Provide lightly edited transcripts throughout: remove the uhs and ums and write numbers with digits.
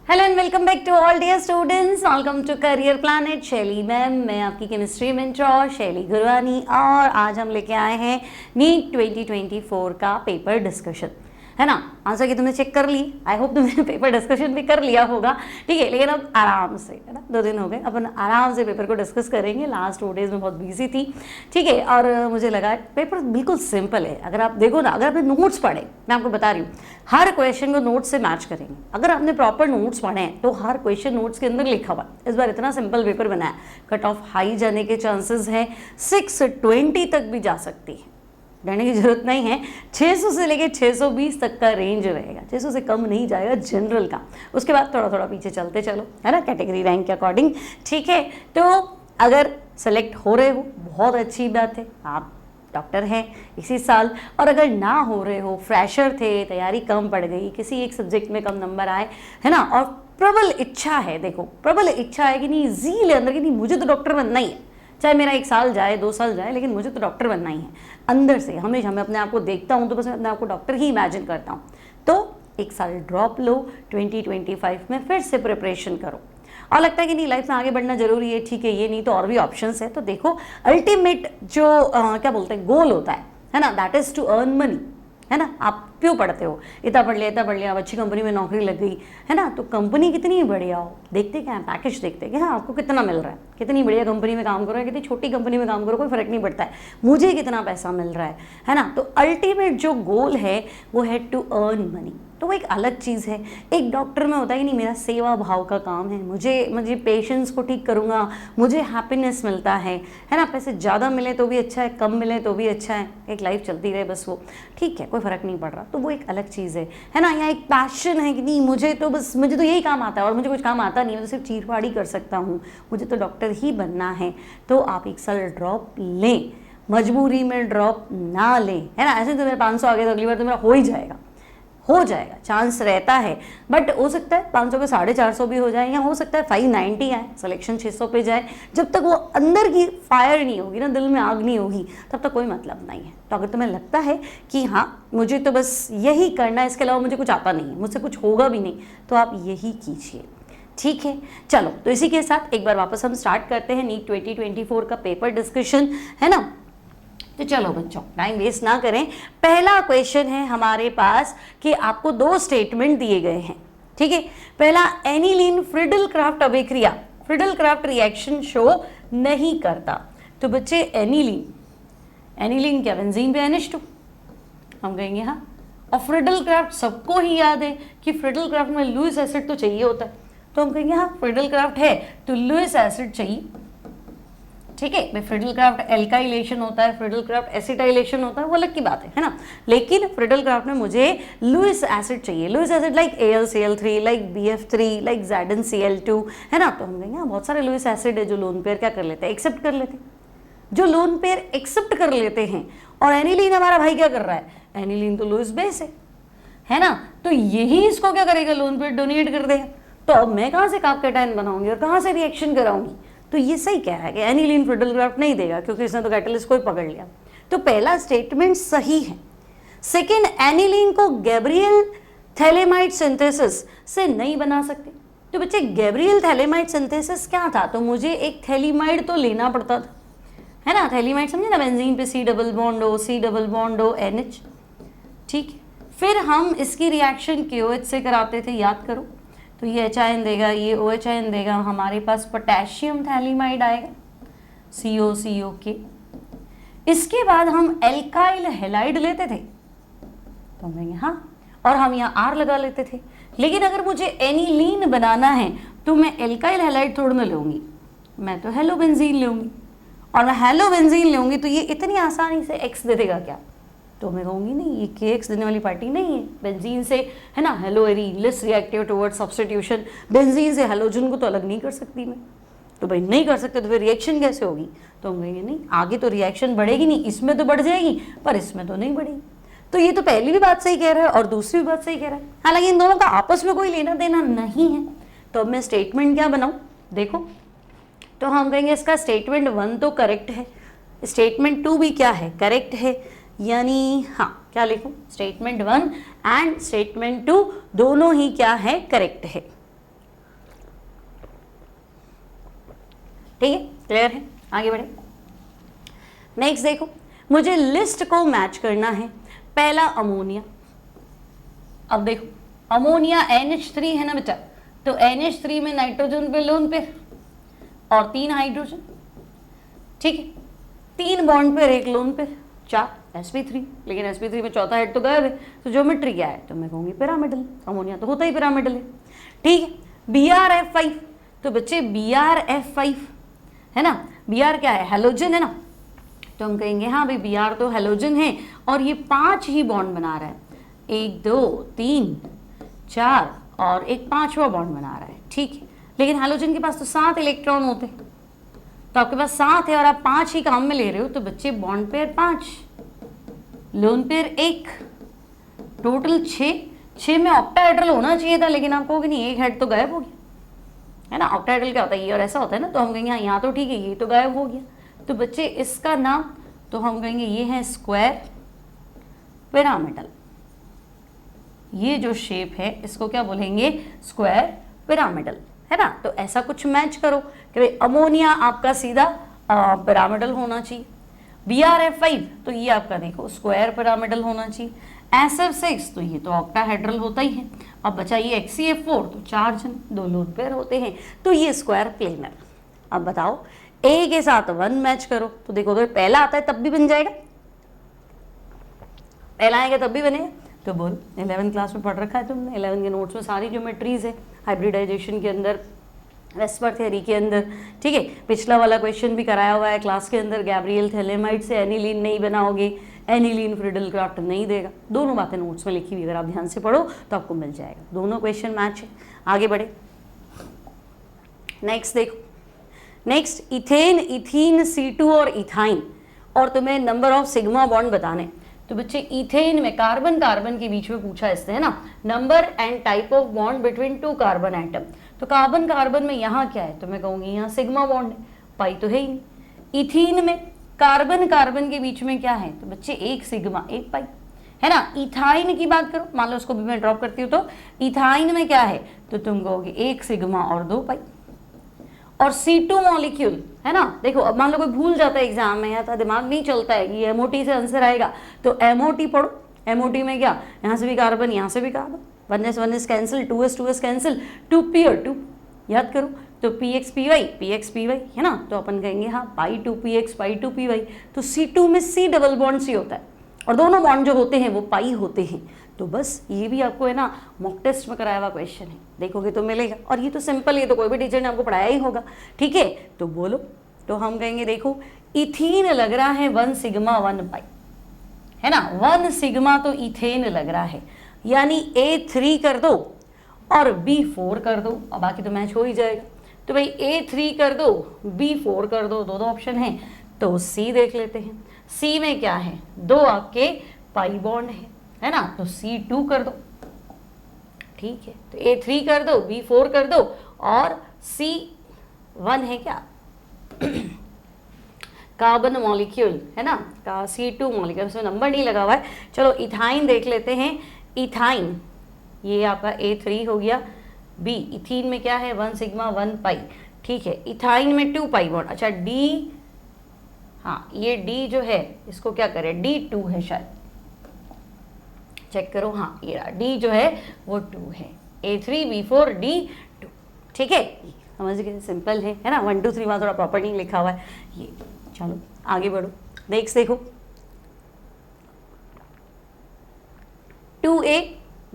Hello and welcome back to all dear students. Welcome to career planet. Shaily ma'am, मैं आपकी chemistry mentor शैली गुरवानी, और आज हम लेके आए हैं नीट 2024 का पेपर डिस्कशन, है ना। आंसर की तुमने चेक कर ली, आई होप तुमने पेपर डिस्कशन भी कर लिया होगा, ठीक है। लेकिन अब आराम से, है ना, 2 दिन हो गए, अपन आराम से पेपर को डिस्कस करेंगे। लास्ट 2 डेज में बहुत बिजी थी, ठीक है। और मुझे लगा पेपर बिल्कुल सिंपल है। अगर आप देखो ना, अगर आपने नोट्स पढ़े, मैं आपको बता रही हूँ, हर क्वेश्चन को नोट्स से मैच करेंगे। अगर आपने प्रॉपर नोट्स पढ़े हैं तो हर क्वेश्चन नोट्स के अंदर लिखा हुआ। इस बार इतना सिंपल पेपर बना है, कट ऑफ हाई जाने के चांसेस हैं, 620 तक भी जा सकती है, डरने की जरूरत नहीं है। 600 से लेके 620 तक का रेंज रहेगा, 600 से कम नहीं जाएगा जनरल का। उसके बाद थोड़ा थोड़ा पीछे चलते चलो, है ना, कैटेगरी रैंक के अकॉर्डिंग, ठीक है। तो अगर सेलेक्ट हो रहे हो बहुत अच्छी बात है, आप डॉक्टर हैं इसी साल। और अगर ना हो रहे हो, फ्रेशर थे, तैयारी कम पड़ गई, किसी एक सब्जेक्ट में कम नंबर आए, है ना, और प्रबल इच्छा है, देखो प्रबल इच्छा है कि नहीं, ज़ील है अंदर की, नहीं मुझे तो डॉक्टर बनना ही है, चाहे मेरा 1 साल जाए 2 साल जाए, लेकिन मुझे तो डॉक्टर बनना ही है अंदर से। हमेशा मैं अपने आप को देखता हूँ तो बस मैं अपने आप को डॉक्टर ही इमेजिन करता हूँ। तो 1 साल ड्रॉप लो, 2025 में फिर से प्रिपरेशन करो। और लगता है कि नहीं लाइफ में आगे बढ़ना जरूरी है, ठीक है, ये नहीं तो और भी ऑप्शंस है। तो देखो, अल्टीमेट जो क्या बोलते हैं गोल होता है ना, that is to earn money, है ना। आप क्यों पढ़ते हो, इतना पढ़ लिया, अब अच्छी कंपनी में नौकरी लग गई, है ना, तो कंपनी कितनी बढ़िया हो, देखते क्या है, पैकेज देखते क्या, हाँ आपको कितना मिल रहा है, कितनी बढ़िया कंपनी में काम करो या कितनी छोटी कंपनी में काम करो, कोई फर्क नहीं पड़ता है, मुझे कितना पैसा मिल रहा है ना। तो अल्टीमेट जो गोल है वो है टू अर्न मनी। तो वो एक अलग चीज़ है। एक डॉक्टर में होता है कि नहीं मेरा सेवा भाव का काम है, मुझे पेशेंट्स को ठीक करूँगा, मुझे हैप्पीनेस मिलता है ना। पैसे ज़्यादा मिले तो भी अच्छा है, कम मिले तो भी अच्छा है, एक लाइफ चलती रहे बस, वो ठीक है, कोई फ़र्क नहीं पड़ रहा। तो वो एक अलग चीज़ है ना। यहाँ एक पैशन है कि नहीं मुझे तो यही काम आता है और मुझे कुछ काम आता नहीं है, मैं तो सिर्फ चीरफाड़ी कर सकता हूँ, मुझे तो डॉक्टर ही बनना है। तो आप 1 साल ड्रॉप लें, मजबूरी में ड्रॉप ना लें, है ना। ऐसे तो मेरे 500 आ गए तो अगली बार तो मेरा हो जाएगा, चांस रहता है। बट हो सकता है 500 पे 450 भी हो जाए, या हो सकता है 590 आए, सिलेक्शन 600 पे जाए। जब तक वो अंदर की फायर नहीं होगी ना, दिल में आग नहीं होगी, तब तक कोई मतलब नहीं है। तो अगर तुम्हें लगता है कि हाँ मुझे तो बस यही करना है, इसके अलावा मुझे कुछ आता नहीं है, मुझसे कुछ होगा भी नहीं, तो आप यही कीजिए, ठीक है। चलो, तो इसी के साथ एक बार वापस हम स्टार्ट करते हैं नीट 2024 का पेपर डिस्कशन, है ना। तो चलो बच्चों, टाइम वेस्ट ना करें। पहला क्वेश्चन है हमारे पास कि आपको 2 स्टेटमेंट दिए गए हैं, ठीक है। पहला, एनिलीन फ्रिडल-क्राफ्ट अभिक्रिया, फ्रिडल-क्राफ्ट रिएक्शन शो नहीं करता। तो बच्चे एनिलीन क्या, बेंजीन पे NH2, हम कहेंगे हाँ। और फ्रिडल-क्राफ्ट सबको ही याद है कि फ्रिडल-क्राफ्ट में लुईस एसिड तो चाहिए होता है, तो हम कहेंगे हाँ फ्रिडल-क्राफ्ट है तो लुईस एसिड चाहिए, ठीक है। भाई फ्रिडल-क्राफ्ट एल्काइलेशन होता है, फ्रिडल-क्राफ्ट एसिटाइलेशन होता है, वो अलग की बात है ना। लेकिन फ्रिडल-क्राफ्ट में मुझे लुईस एसिड चाहिए, Lewis acid like AlCl3, like BF3, like ZnCl2, है ना। तो हम कहेंगे बहुत सारे लुईस एसिड है जो लोन पेयर क्या कर लेते हैं, एक्सेप्ट कर लेते हैं, जो लोन पेयर एक्सेप्ट कर लेते हैं। और एनिलीन हमारा भाई क्या कर रहा है, एनिलीन तो लुईस बेस है ना, तो यही इसको क्या करेगा, लोन पेयर डोनेट कर देगा। तो अब मैं कहाँ से कार्बोकेटायन बनाऊंगी और कहाँ से रिएक्शन कराऊंगी। तो ये सही कह रहा है कि एनिलीन फ्रिडल-क्राफ्ट नहीं देगा, क्योंकि इसने तो कैटलिस्ट को ही पकड़ लिया। तो पहला स्टेटमेंट सही है। सेकेंड, एनिलीन को गैब्रियल थैलेमाइड सिंथेसिस से नहीं बना सकते। तो बच्चे गैब्रियल थैलेमाइड सिंथेसिस क्या था, तो मुझे एक थैलीमाइड तो लेना पड़ता था, है ना। थैलीमाइड समझे ना, बेंजीन पे C double bond O NH, ठीक है। फिर हम इसकी रिएक्शन KOH से कराते थे, याद करो। तो ये H देगा, ये OH देगा, हमारे पास पोटेशियम थैलीमाइड आएगा, COCOK। इसके बाद हम एल्काइल हैलाइड लेते थे, तो हम कहेंगे हाँ, और हम यहाँ R लगा लेते थे। लेकिन अगर मुझे एनिलीन बनाना है तो मैं एल्काइल हैलाइड थोड़ी ना लूँगी, मैं तो हेलोबेंजीन लूँगी। और मैं हेलोबेंजीन लूँगी तो ये इतनी आसानी से X दे देगा क्या, तो मैं कहूँगी नहीं, ये KX देने वाली पार्टी नहीं है। बेंजीन से, है ना, haloarene less reactive towards substitution, benzene से हेलोजन को तो अलग नहीं कर सकती मैं, तो भाई नहीं कर सकते तो फिर रिएक्शन कैसे होगी। तो हम कहेंगे नहीं, आगे तो रिएक्शन बढ़ेगी नहीं, इसमें तो बढ़ जाएगी पर इसमें तो नहीं बढ़ेगी। तो ये तो पहली भी बात सही कह रहा है और दूसरी भी बात सही कह रहा है, हालांकि इन दोनों का आपस में कोई लेना देना नहीं है। तो अब मैं स्टेटमेंट क्या बनाऊँ, देखो, तो हम कहेंगे इसका स्टेटमेंट 1 तो करेक्ट है, स्टेटमेंट 2 भी क्या है, करेक्ट है। यानी हाँ, क्या लिखूं, स्टेटमेंट 1 एंड स्टेटमेंट 2 दोनों ही क्या है, करेक्ट है। ठीक है, क्लियर है, आगे बढ़े। नेक्स्ट देखो, मुझे लिस्ट को मैच करना है। पहला अमोनिया, अब देखो अमोनिया NH3 है ना बेटा, तो NH3 में नाइट्रोजन पे लोन पे और 3 हाइड्रोजन, ठीक है, 3 बॉन्ड पे एक लोन पे 4 sp3, लेकिन sp3 में चौथा हेड तो गायब है, तो ज्योमेट्री क्या है, तो मैं कहूँगी पिरामिडल। अमोनिया तो होता ही पिरामिडल है, ठीक है। BrF5, तो बच्चे BrF5 है ना, Br क्या है, हेलोजन है ना, तो हम कहेंगे हाँ भाई Br तो हेलोजन है और ये 5 ही बॉन्ड बना रहा है, 1 2 3 4 और एक 5वां बॉन्ड बना रहा है, ठीक है। लेकिन हेलोजन के पास तो 7 इलेक्ट्रॉन होते हैं, तो आपके पास 7 है और आप 5 ही काम में ले रहे हो, तो बच्चे bond pair 5, lone pair 1, total 6 में ऑक्टाहेड्रल होना चाहिए था, लेकिन आप कहोगे नहीं, एक हेड तो गायब हो गया है ना। ऑक्टाहेड्रल क्या होता है, ये और ऐसा होता है ना, तो हम कहेंगे हाँ यहाँ तो ठीक है, ये तो गायब हो गया, तो बच्चे इसका नाम तो हम कहेंगे ये है स्क्वायर पिरामिडल। ये जो शेप है इसको क्या बोलेंगे, स्क्वायर पिरामिडल, है ना। तो ऐसा कुछ मैच करो कि भाई अमोनिया आपका सीधा पिरामिडल होना चाहिए, BrF5 तो ये आपका देखो स्क्वायर पिरामिडल होना चाहिए, SF6 तो ये तो ऑक्टाहेड्रल होता ही है। अब बचा ये HCF4 तो 4 जन 2 लोन पेयर होते हैं, तो ये स्क्वायर प्लेनर। अब बताओ A के साथ 1 मैच करो, तो देखो अगर पहला आता है तब भी बन जाएगा, पहला आएगा तब भी बनेगा, तो बोल 11th क्लास में पढ़ रखा है तुमने, 11 के नोट्स में सारी ज्योमेट्रीज है, हाइब्रिडाइजेशन के अंदर, वेस्पर थ्योरी के अंदर, ठीक है। पिछला वाला क्वेश्चन भी कराया हुआ है क्लास के अंदर, गैब्रियल थैलेमाइड से एनिलीन नहीं बनाओगे, एनिलीन फ्रिडल क्राफ्ट नहीं देगा, दोनों बातें नोट्स में लिखी हुई, अगर आप ध्यान से पढ़ो तो आपको मिल जाएगा, दोनों क्वेश्चन मैच है। आगे बढ़े, नेक्स्ट देखो, नेक्स्ट इथेन, इथीन, C2 और इथाइन, और तुम्हें नंबर ऑफ सिग्मा बॉन्ड बताने। तो बच्चे इथेन में कार्बन कार्बन के बीच में पूछा इससे, है ना, number and type of bond between 2 carbon atom. तो कार्बन कार्बन में यहाँ क्या है, तो मैं कहूँगी यहाँ सिग्मा बॉन्ड है, पाई तो है ही नहीं। इथीन में कार्बन कार्बन के बीच में क्या है, तो बच्चे 1 सिग्मा 1 पाई, है ना। इथाइन की बात करो, मान लो उसको भी मैं ड्रॉप करती हूँ, तो इथाइन में क्या है, तो तुम कहोगे 1 सिग्मा और 2 पाई। और C2 मॉलिक्यूल, है ना, देखो अब मान लो कोई भूल जाता है एग्जाम में, या तो दिमाग नहीं चलता है कि MOT से आंसर आएगा, तो MOT पढ़ो। MOT में क्या, यहाँ से भी कार्बन यहाँ से भी carbon, 1s cancel, 2s cancel, 2p और 2 याद करो, तो px py है ना, तो अपन कहेंगे हाँ पाई 2px पाई 2py। तो C2 में C डबल बॉन्ड C होता है और दोनों बॉन्ड जो होते हैं वो पाई होते हैं। तो बस ये भी आपको है ना मॉक टेस्ट में कराया हुआ क्वेश्चन है, देखोगे तो मिलेगा, और ये तो सिंपल, ये तो कोई भी टीचर ने आपको पढ़ाया ही होगा, ठीक है। तो बोलो, तो हम कहेंगे देखो इथीन लग रहा है 1 सिग्मा 1 पाई, है ना, 1 सिग्मा तो इथेन लग रहा है, यानी A3 कर दो और B4 कर दो, और बाकी तो मैच हो ही जाएगा। तो भाई A3 कर दो, B4 कर दो, दो ऑप्शन हैं, तो C देख लेते हैं। C में क्या है, 2 आपके पाई बॉन्ड है ना, तो C2 कर दो, ठीक है। तो A3 कर दो, B4 कर दो, और C1 है क्या कार्बन मॉलिक्यूल, है ना, का C2 मॉलिक्यूल, उसमें नंबर नहीं लगा हुआ है। चलो इथाइन देख लेते हैं, इथाइन ये आपका A3 हो गया, B इथीन में क्या है 1 सिग्मा 1 पाई, ठीक है। इथाइन में 2 पाई बॉन्ड, अच्छा D, हाँ ये D जो है इसको क्या करें, D2 है शायद, चेक करो, हाँ ये D जो है वो 2 है, A3 B4 D2, ठीक है, समझ गए, सिंपल है ना। 1 2 3 वहाँ थोड़ा प्रॉपर नहीं लिखा हुआ है ये। चलो आगे बढ़ो, नेक्स्ट देखो, 2A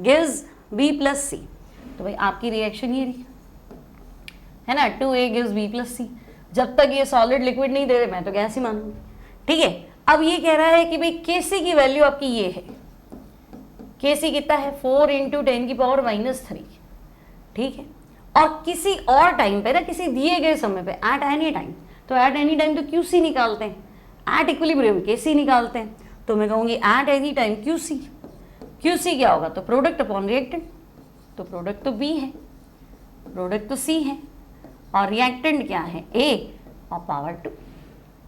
gives B plus C, तो भाई आपकी रिएक्शन ये रही, है ना, 2A gives B plus C, जब तक ये सॉलिड लिक्विड नहीं दे रहे मैं तो गैस ही मानूंगी, ठीक है। अब ये कह रहा है कि भाई Kc की वैल्यू आपकी ये है, Kc कितना है 4 × 10⁻⁻3, ठीक है। और किसी और टाइम पे ना, किसी दिए गए समय पे, एट एनी टाइम, तो एट एनी टाइम तो Qc निकालते हैं, एट इक्विलिब्रियम Kc निकालते हैं, तो मैं कहूँगी at any time Qc। Qc क्या होगा, तो प्रोडक्ट अपॉन रिएक्टेंट, तो प्रोडक्ट तो B है, प्रोडक्ट तो C है, और रिएक्टेंट क्या है A और पावर 2,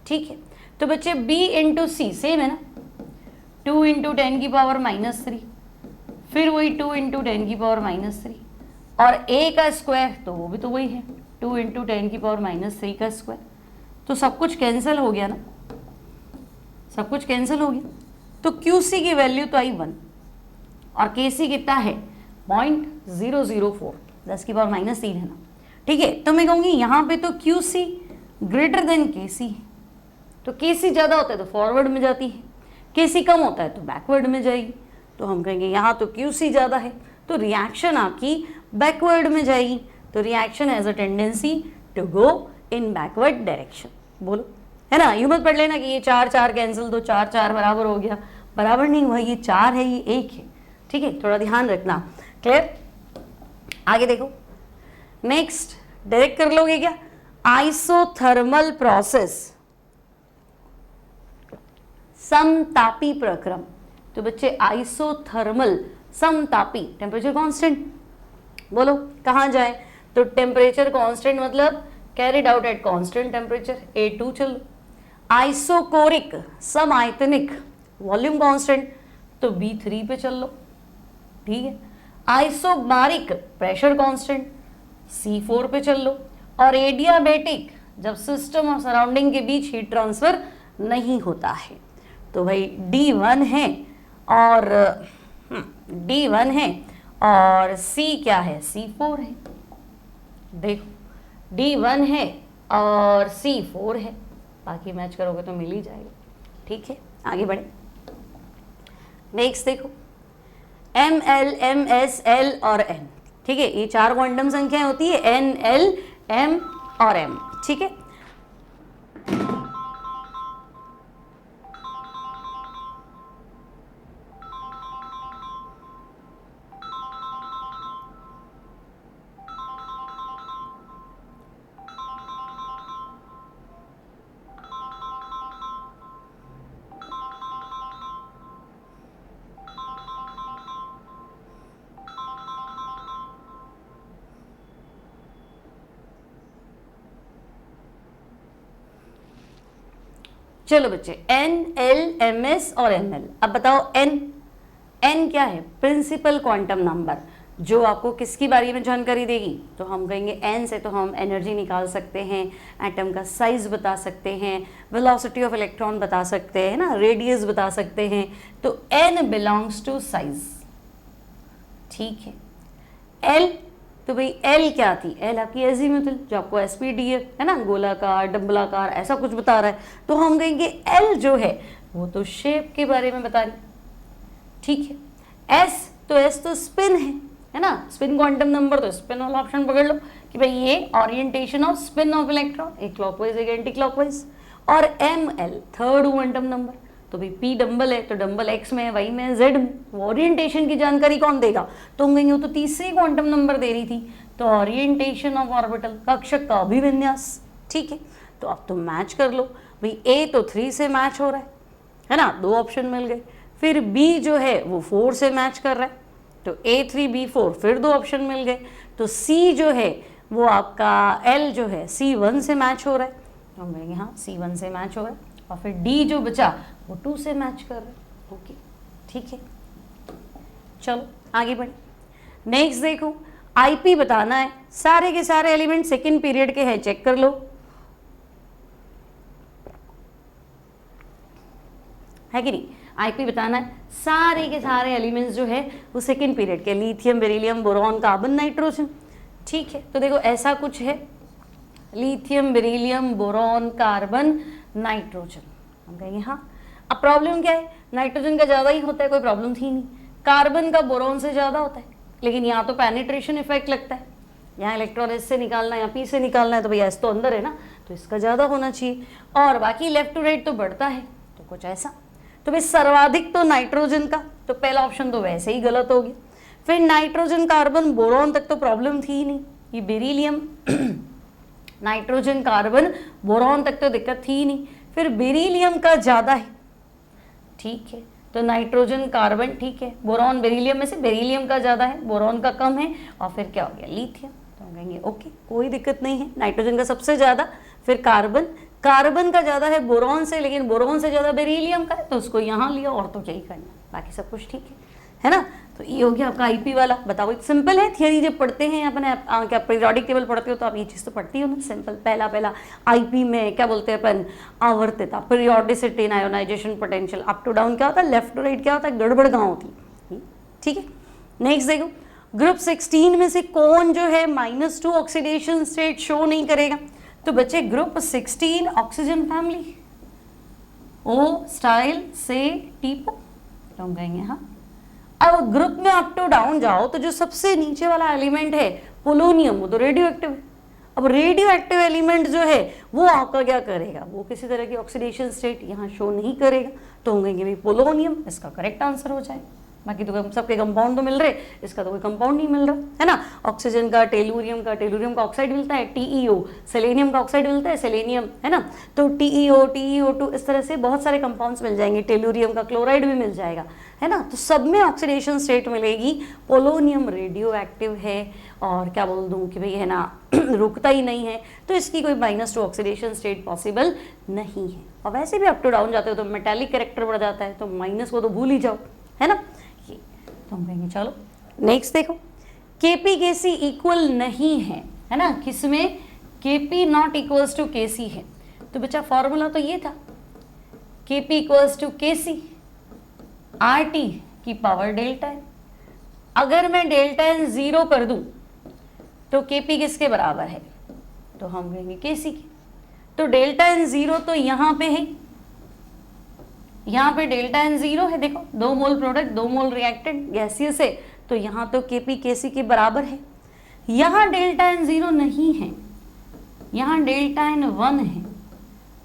ठीक है। तो बच्चे B × C सेम है ना, 2 × 10⁻⁻3, फिर वही 2 × 10⁻⁻3, और A का स्क्वायर तो वो भी तो वही है 2 × 10⁻³ का स्क्वायर, तो सब कुछ कैंसिल हो गया ना, सब कुछ कैंसिल हो गया। तो QC की वैल्यू तो आई 1 और KC कितना है 0.004, 10 की पावर -3 है ना, ठीक है। तो मैं कहूँगी यहाँ पे तो QC ग्रेटर देन KC, तो KC ज़्यादा होता है तो फॉरवर्ड में जाती है, KC कम होता है तो बैकवर्ड में जाएगी। तो हम कहेंगे यहाँ तो QC ज़्यादा है तो रिएक्शन आपकी बैकवर्ड में जाएगी, तो reaction has a tendency to go in backward direction. बोलो, है ना। यूँ मत पढ़ लेना कि ये 4 4 कैंसिल, तो 4 4 बराबर हो गया, बराबर नहीं हुआ, ये 4 है ये 1 है, ठीक है, थोड़ा ध्यान रखना। क्लियर? आगे देखो, नेक्स्ट डायरेक्ट कर लोगे क्या, आइसोथर्मल प्रोसेस, समतापी प्रक्रम। तो बच्चे आइसोथर्मल समतापी, टेम्परेचर कांस्टेंट, बोलो कहाँ जाए, तो टेम्परेचर कांस्टेंट मतलब carried out at constant temperature, A2 चलो। आइसोकोरिक समायतनिक, वॉल्यूम कांस्टेंट, तो B3 पे चल लो, ठीक है। आइसोबारिक प्रेशर कांस्टेंट, C4 पे चल लो। और एडियाबेटिक, जब सिस्टम और सराउंडिंग के बीच हीट ट्रांसफर नहीं होता है, तो भाई D1 है और D1 है और C क्या है, C4 है। देखो D1 है और C4 है, बाकी मैच करोगे तो मिल ही जाएगा, ठीक है। आगे बढ़े, नेक्स्ट देखो Ml, Ms, L और N, ठीक है। ये 4 क्वांटम संख्याएं होती है, N, L, M और M, ठीक है। चलो बच्चे, N, L, Ms और Ml। अब बताओ N क्या है, प्रिंसिपल क्वांटम नंबर, जो आपको किसकी बारे में जानकारी देगी, तो हम कहेंगे N से तो हम एनर्जी निकाल सकते हैं, एटम का साइज बता सकते हैं, वेलोसिटी ऑफ इलेक्ट्रॉन बता सकते हैं ना, रेडियस बता सकते हैं। तो N बिलोंग्स टू साइज, ठीक है। L, तो भाई L क्या थी, L आपकी एजीमुथल, जो आपको SPD है ना, गोलाकार डंबलाकार ऐसा कुछ बता रहा है, तो हम कहेंगे L जो है वो तो शेप के बारे में बता रही, ठीक है। S, तो S तो स्पिन है ना, स्पिन क्वांटम नंबर, तो स्पिन वाला ऑप्शन पकड़ लो कि भाई ये orientation off spin off electron, एक क्लॉकवाइज एक एंटी क्लॉकवाइज। और ML थर्ड क्वांटम नंबर, तो भाई P डंबल है तो डंबल X में है, Y में है, Z में। ओरिएंटेशन की जानकारी कौन देगा, तो हम कहेंगे वो तो तीसरी क्वांटम नंबर दे रही थी, तो ओरिएंटेशन ऑफ ऑर्बिटल, कक्षक का अभिविन्यास, ठीक है। तो अब तो मैच कर लो भाई, A तो 3 से मैच हो रहा है ना, 2 ऑप्शन मिल गए। फिर B जो है वो 4 से मैच कर रहा है, तो A3 B4 फिर 2 ऑप्शन मिल गए। तो C जो है वो आपका L जो है C1 से मैच हो रहा है, तो हम कहेंगे हाँ C1 से मैच हो रहा है। और फिर D जो बचा वो 2 से मैच कर रहा है, ओके, ठीक है। चलो आगे बढ़े, नेक्स्ट देखो, IP बताना है, सारे के सारे एलिमेंट सेकेंड पीरियड के हैं, चेक कर लो, है कि नहीं। IP बताना है, सारे के सारे एलिमेंट्स जो है वो सेकेंड पीरियड के, lithium, beryllium, boron, carbon, nitrogen, ठीक है। तो देखो ऐसा कुछ है, lithium, beryllium, boron, carbon, nitrogen, हम कहेंगे हाँ। अब प्रॉब्लम क्या है, नाइट्रोजन का ज़्यादा ही होता है, कोई प्रॉब्लम थी नहीं। कार्बन का बोरॉन से ज़्यादा होता है, लेकिन यहाँ तो पेनिट्रेशन इफेक्ट लगता है, यहाँ इलेक्ट्रॉन एस से निकालना है, यहाँ पी से निकालना है, तो भैया एस तो अंदर है ना, तो इसका ज़्यादा होना चाहिए। और बाकी लेफ्ट टू राइट तो बढ़ता है, तो कुछ ऐसा। तो भाई सर्वाधिक तो नाइट्रोजन का, तो पहला ऑप्शन तो वैसे ही गलत हो गया। फिर नाइट्रोजन, कार्बन, बोरॉन तक तो प्रॉब्लम थी ही नहीं, ये बेरिलियम नाइट्रोजन, कार्बन, बोरॉन तक तो दिक्कत थी ही नहीं। फिर बेरिलियम का ज़्यादा है, ठीक है, तो नाइट्रोजन, कार्बन, ठीक है, बोरॉन, बेरिलियम में से बेरिलियम का ज़्यादा है, बोरॉन का कम है, और फिर क्या हो गया, लिथियम। तो हम कहेंगे ओके, कोई दिक्कत नहीं है, नाइट्रोजन का सबसे ज़्यादा, फिर कार्बन, कार्बन का ज़्यादा है बोरॉन से, लेकिन बोरॉन से ज़्यादा बेरिलियम का है, तो उसको यहाँ लिया, और तो क्या ही करना, बाकी सब कुछ ठीक है। है ना। तो ये हो गया आपका आईपी वाला। बताओ, सिंपल है, थियरी जब पढ़ते हैं अपने क्या पीरियोडिक टेबल पढ़ते हो तो आप ये चीज़ तो पढ़ती हो ना, सिंपल। पहला आईपी में क्या बोलते हैं अपन, आवर्तता, periodicity, ionisation potential, up to down क्या होता है, लेफ्ट टू राइट क्या होता है, गड़बड़ कहाँ होती है, ठीक है। नेक्स्ट देखो, ग्रुप 16 में से कौन जो है -2 ऑक्सीडेशन स्टेट शो नहीं करेगा। तो बच्चे ग्रुप 16 ऑक्सीजन फैमिली, ओ स्टाइल से टीपो, तो हम कहेंगे हाँ। अब ग्रुप में अप टू डाउन जाओ तो जो सबसे नीचे वाला एलिमेंट है पोलोनियम, वो तो रेडियो एक्टिव है। अब रेडियो एक्टिव एलिमेंट जो है वो आपका क्या करेगा, वो किसी तरह की ऑक्सीडेशन स्टेट यहाँ शो नहीं करेगा, तो हम कहेंगे भाई पोलोनियम इसका करेक्ट आंसर हो जाए। बाकी तो सबके कंपाउंड तो मिल रहे, इसका तो कोई कंपाउंड नहीं मिल रहा, है ना। ऑक्सीजन का टेलूरियम का ऑक्साइड मिलता है TeO, सेलेनियम का ऑक्साइड मिलता है सेलेनियम, है ना। तो TeO, TeO2 इस तरह से बहुत सारे कंपाउंड्स मिल जाएंगे, टेलूरियम का क्लोराइड भी मिल जाएगा, है ना। तो सब में ऑक्सीडेशन स्टेट मिलेगी। पोलोनियम रेडियो एक्टिव है और क्या बोल दूं कि भाई है ना रुकता ही नहीं है, तो इसकी कोई -2 ऑक्सीडेशन स्टेट पॉसिबल नहीं है। और वैसे भी अप टू डाउन जाते हो तो मेटालिक कैरेक्टर बढ़ जाता है, तो माइनस को तो भूल ही जाओ, है ना। तो हम कहेंगे चलो नेक्स्ट देखो, Kp Kc इक्वल नहीं है ना, किसमें, Kp not equals to Kc है। तो बच्चा फॉर्मूला तो ये था, Kp equals to Kc RT की पावर डेल्टा n। अगर मैं डेल्टा n 0 कर दूं तो Kp किसके बराबर है, तो हम कहेंगे Kc की। तो डेल्टा n 0 तो यहाँ पे है, यहाँ पे डेल्टा n 0 है, देखो 2 मोल प्रोडक्ट 2 मोल रिएक्टेंट गैसियस है, तो यहाँ तो Kp Kc के बराबर है। यहाँ डेल्टा n 0 नहीं है, यहाँ डेल्टा n 1 है,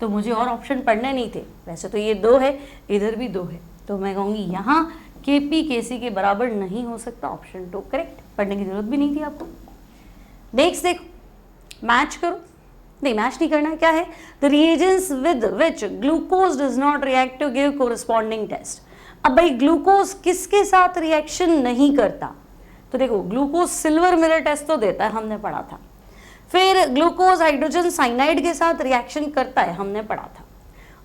तो मुझे और ऑप्शन पढ़ने नहीं थे। वैसे तो ये 2 है, इधर भी 2 है, तो मैं कहूँगी यहाँ Kp Kc के बराबर नहीं हो सकता, ऑप्शन 2 करेक्ट, पढ़ने की जरूरत भी नहीं थी आपको। नेक्स्ट देखो, मैच करो, नहीं मैच नहीं करना है, क्या है, the reagents with which glucose does not react to give corresponding test. अब भाई ग्लूकोज किसके साथ रिएक्शन नहीं करता, तो देखो ग्लूकोज सिल्वर मिरर टेस्ट तो देता है, हमने पढ़ा था। फिर ग्लूकोज हाइड्रोजन साइनाइड के साथ रिएक्शन करता है, हमने पढ़ा था।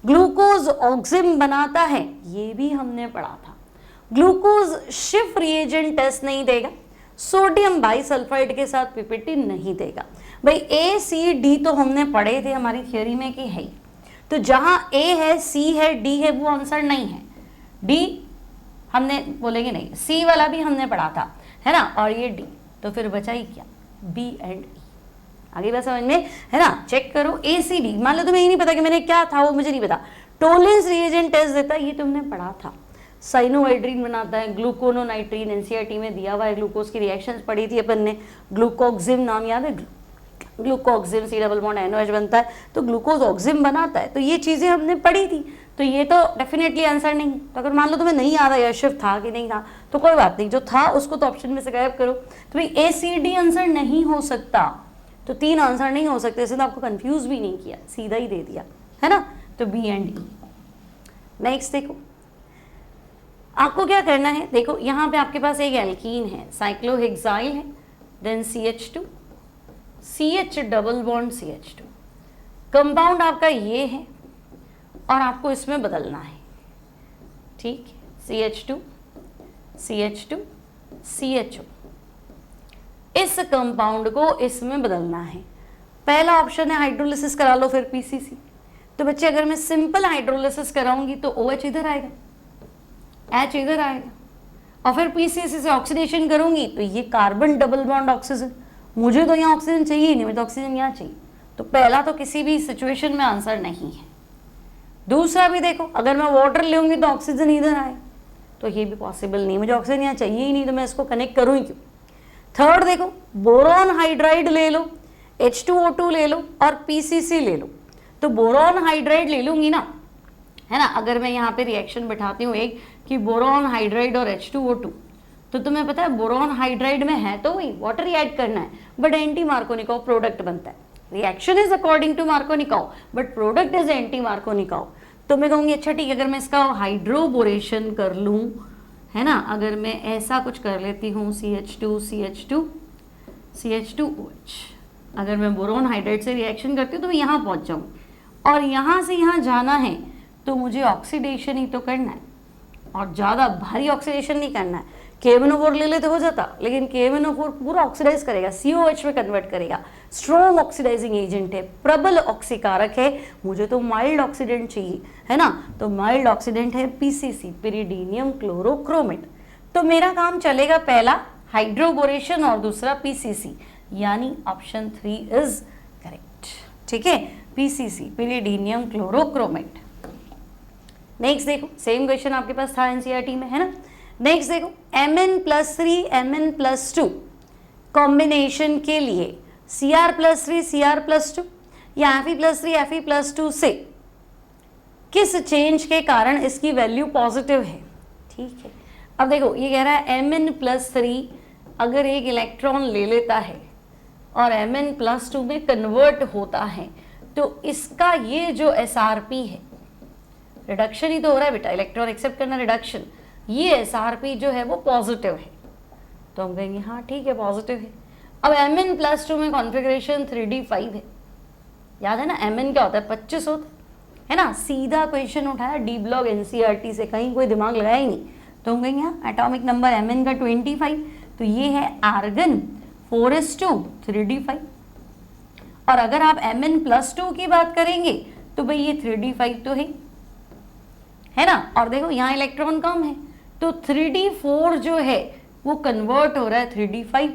ग्लूकोज ऑक्सिम बनाता है, ये भी हमने पढ़ा था। ग्लूकोज शिफ रिएजेंट टेस्ट नहीं देगा, सोडियम बाइसल्फाइड के साथ पीपीटी नहीं देगा। भाई A C D तो हमने पढ़े थे हमारी थियोरी में कि है, तो जहां A है C है D है वो आंसर नहीं है, D हमने बोलेंगे नहीं, C वाला भी हमने पढ़ा था, है ना, और ये D, तो फिर बचा ही क्या, B एंड E। आगे बात समझ में, है ना। चेक करो ACD, मान लो तुम्हें ये नहीं पता कि मैंने क्या था वो मुझे नहीं पता, टोलेंस रिएजेंट टेस्ट देता है, ये तुमने पढ़ा था। साइनोहाइड्रीन बनाता है, ग्लूकोनोनाइट्रीन एनसीईआरटी में दिया हुआ है, ग्लूकोज की रिएक्शंस पढ़ी थी अपन ने। ग्लूकोक्सिम नाम याद है, ग्लूकोक्सिम C डबल बॉन्ड NOH बनता है, तो ग्लूकोज ऑक्सिम बनाता है, तो ये चीजें हमने पढ़ी थी, तो ये तो डेफिनेटली आंसर नहीं। तो अगर मान लो तुम्हें नहीं याद है शिफ्ट था कि नहीं था, तो कोई बात नहीं, जो था उसको तो ऑप्शन में से गायब करो। तो भाई ACD आंसर नहीं हो सकता, तो 3 आंसर नहीं हो सकते, इसने तो आपको कंफ्यूज भी नहीं किया, सीधा ही दे दिया, है ना। तो B एंड E। नेक्स्ट देखो, आपको क्या करना है, देखो यहाँ पे आपके पास एक एल्कीन है, साइक्लोहेक्साइल है, then CH2, CH double bond CH2, compound आपका ये है और आपको इसमें बदलना है, ठीक, CH2 CH2 CHO, इस कंपाउंड को इसमें बदलना है। पहला ऑप्शन है हाइड्रोलिसिस करा लो फिर PCC। तो बच्चे अगर मैं सिंपल हाइड्रोलिसिस कराऊंगी तो OH इधर आएगा, H इधर आएगा, और फिर PCC से ऑक्सीडेशन करूंगी तो ये कार्बन डबल बॉन्ड ऑक्सीजन, मुझे तो यहाँ ऑक्सीजन चाहिए नहीं, मुझे तो ऑक्सीजन यहाँ चाहिए, तो पहला तो किसी भी सिचुएशन में आंसर नहीं है। दूसरा भी देखो, अगर मैं वाटर लूंगी तो ऑक्सीजन इधर आए, तो ये भी पॉसिबल नहीं, मुझे ऑक्सीजन यहाँ चाहिए ही नहीं, तो मैं इसको कनेक्ट करूँ ही क्यों। थर्ड देखो, बोरॉन हाइड्राइड ले लो, H2O2 ले लो और PCC ले लो, तो बोरॉन हाइड्राइड ले लूंगी ना, है ना। अगर मैं यहाँ पे रिएक्शन बैठाती हूँ एक कि बोरॉन हाइड्राइड और H2O2, तो तुम्हें पता है बोरॉन हाइड्राइड में है तो वही वाटर ही ऐड करना है, बट एंटी मार्कोनिकोव प्रोडक्ट बनता है। Reaction is according to Markovnikov but product is anti Markovnikov. तो मैं कहूँगी अच्छा ठीक है, अगर मैं इसका हाइड्रोबोरेशन कर लूँ, है ना, अगर मैं ऐसा कुछ कर लेती हूँ CH2 CH2 CH2OH, अगर मैं बोरॉन हाइड्राइड से रिएक्शन करती हूँ तो मैं यहाँ पहुँच जाऊँ, और यहाँ से यहाँ जाना है तो मुझे ऑक्सीडेशन ही तो करना है, और ज़्यादा भारी ऑक्सीडेशन नहीं करना है। KMnO4 ले लेते हो जाता, लेकिन KMnO4 पूरा ऑक्सीडाइज करेगा, COH में कन्वर्ट करेगा, स्ट्रॉन्ग ऑक्सीडाइजिंग एजेंट है, प्रबल ऑक्सीकारक है। मुझे तो माइल्ड ऑक्सीडेंट चाहिए, है ना, तो माइल्ड ऑक्सीडेंट है PCC, पिरिडीनियम क्लोरोक्रोमेट। तो मेरा काम चलेगा पहला हाइड्रोबोरेशन और दूसरा PCC, यानी ऑप्शन 3 इज करेक्ट। ठीक है, PCC, पिरिडीनियम क्लोरोक्रोमेट। नेक्स्ट देखो, सेम क्वेश्चन आपके पास था NCERT में, है ना। नेक्स्ट देखो, Mn+3 Mn+2 कॉम्बिनेशन के लिए Cr+3 Cr+2 या Fe+3 Fe+2 से किस चेंज के कारण इसकी वैल्यू पॉजिटिव है। ठीक है, अब देखो ये कह रहा है Mn+3 अगर एक इलेक्ट्रॉन ले लेता है और Mn+2 में कन्वर्ट होता है तो इसका ये जो SRP है, रिडक्शन ही तो हो रहा है बेटा, इलेक्ट्रॉन एक्सेप्ट करना रिडक्शन, ये SRP जो है वो पॉजिटिव है। तो हम कहेंगे हाँ ठीक है पॉजिटिव है। अब Mn+2 में कॉन्फ़िगरेशन 3d5 है, याद है ना, Mn क्या होता है 25 होता है ना। सीधा क्वेश्चन उठाया डी ब्लॉक NCERT से, कहीं कोई दिमाग लगाया ही नहीं। तो हम कहेंगे हाँ एटॉमिक नंबर Mn का 25, तो ये है आर्गन 4s2 3d5। और अगर आप Mn+2 की बात करेंगे तो भाई ये 3d5 तो है ना। और देखो यहाँ इलेक्ट्रॉन कम है तो 3d4 जो है वो कन्वर्ट हो रहा है 3d5,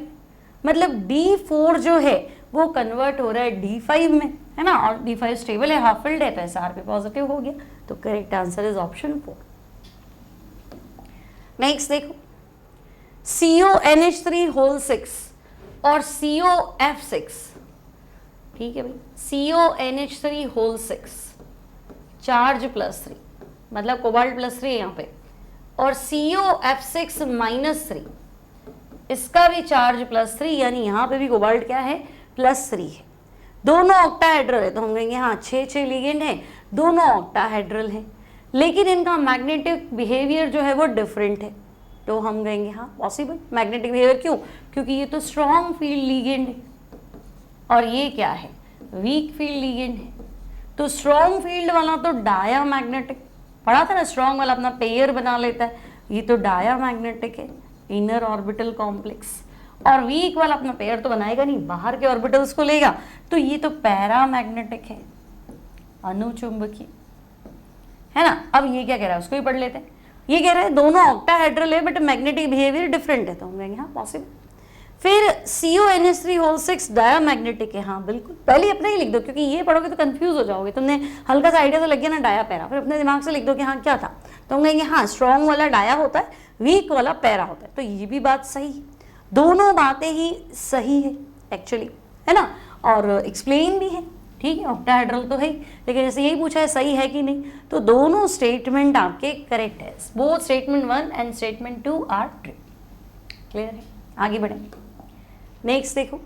मतलब d4 जो है वो कन्वर्ट हो रहा है d5 में, है ना। और d5 स्टेबल है, हाफ फिल्ड है, तो SRP पॉजिटिव हो गया। तो correct answer is option 4। Next देखो, CONH3 और COF6, ठीक है भाई, CONH3 चार्ज +3 मतलब कोबाल्ट +3 यहाँ पे, और COF6 इसका भी चार्ज +3, यानी यहाँ पे भी कोबाल्ट क्या है +3 है। दोनों ऑक्टाहेड्रल है, तो हम कहेंगे हाँ 6 लिगेंड है, दोनों ऑक्टाहेड्रल है, लेकिन इनका मैग्नेटिक बिहेवियर जो है वो डिफरेंट है। तो हम कहेंगे हाँ पॉसिबल मैग्नेटिक बिहेवियर, क्यों, क्योंकि ये तो स्ट्रॉन्ग फील्ड लिगेंड है और ये क्या है वीक फील्ड लिगेंड है। तो स्ट्रॉन्ग फील्ड वाला तो डायामैग्नेटिक, पढ़ा था ना, स्ट्रॉन्ग वाला अपना पेयर बना लेता है, ये तो डायामैग्नेटिक है, इनर ऑर्बिटल कॉम्प्लेक्स, और वीक वाला अपना पेयर तो बनाएगा नहीं, बाहर के ऑर्बिटल्स को लेगा, तो ये तो पैरामैग्नेटिक है, अनुचुंबकीय, है ना। अब ये क्या कह रहा है उसको ही पढ़ लेते हैं। ये कह रहा है दोनों ऑक्टाहेड्रल है बट मैग्नेटिक बिहेवियर डिफरेंट है, तो हम कहेंगे हाँ पॉसिबल। फिर CONH3 डायामैग्नेटिक है, हाँ बिल्कुल, पहले अपना ही लिख दो, क्योंकि ये पढ़ोगे तो कंफ्यूज हो जाओगे, तुमने हल्का सा आइडिया तो लग गया ना डाया पैरा, फिर अपने दिमाग से लिख दो कि हाँ क्या था, तो हम कहेंगे हाँ स्ट्रॉन्ग वाला डाया होता है, वीक वाला पैरा होता है। तो ये भी बात सही है, दोनों बातें ही सही है एक्चुअली, है ना, और एक्सप्लेन भी है। ठीक है, ऑक्टाहेड्रल तो है ही, लेकिन जैसे यही पूछा है सही है कि नहीं, तो दोनों स्टेटमेंट आपके करेक्ट है, both statement 1 and statement 2 are true. Clear है, आगे बढ़े। नेक्स्ट देखो,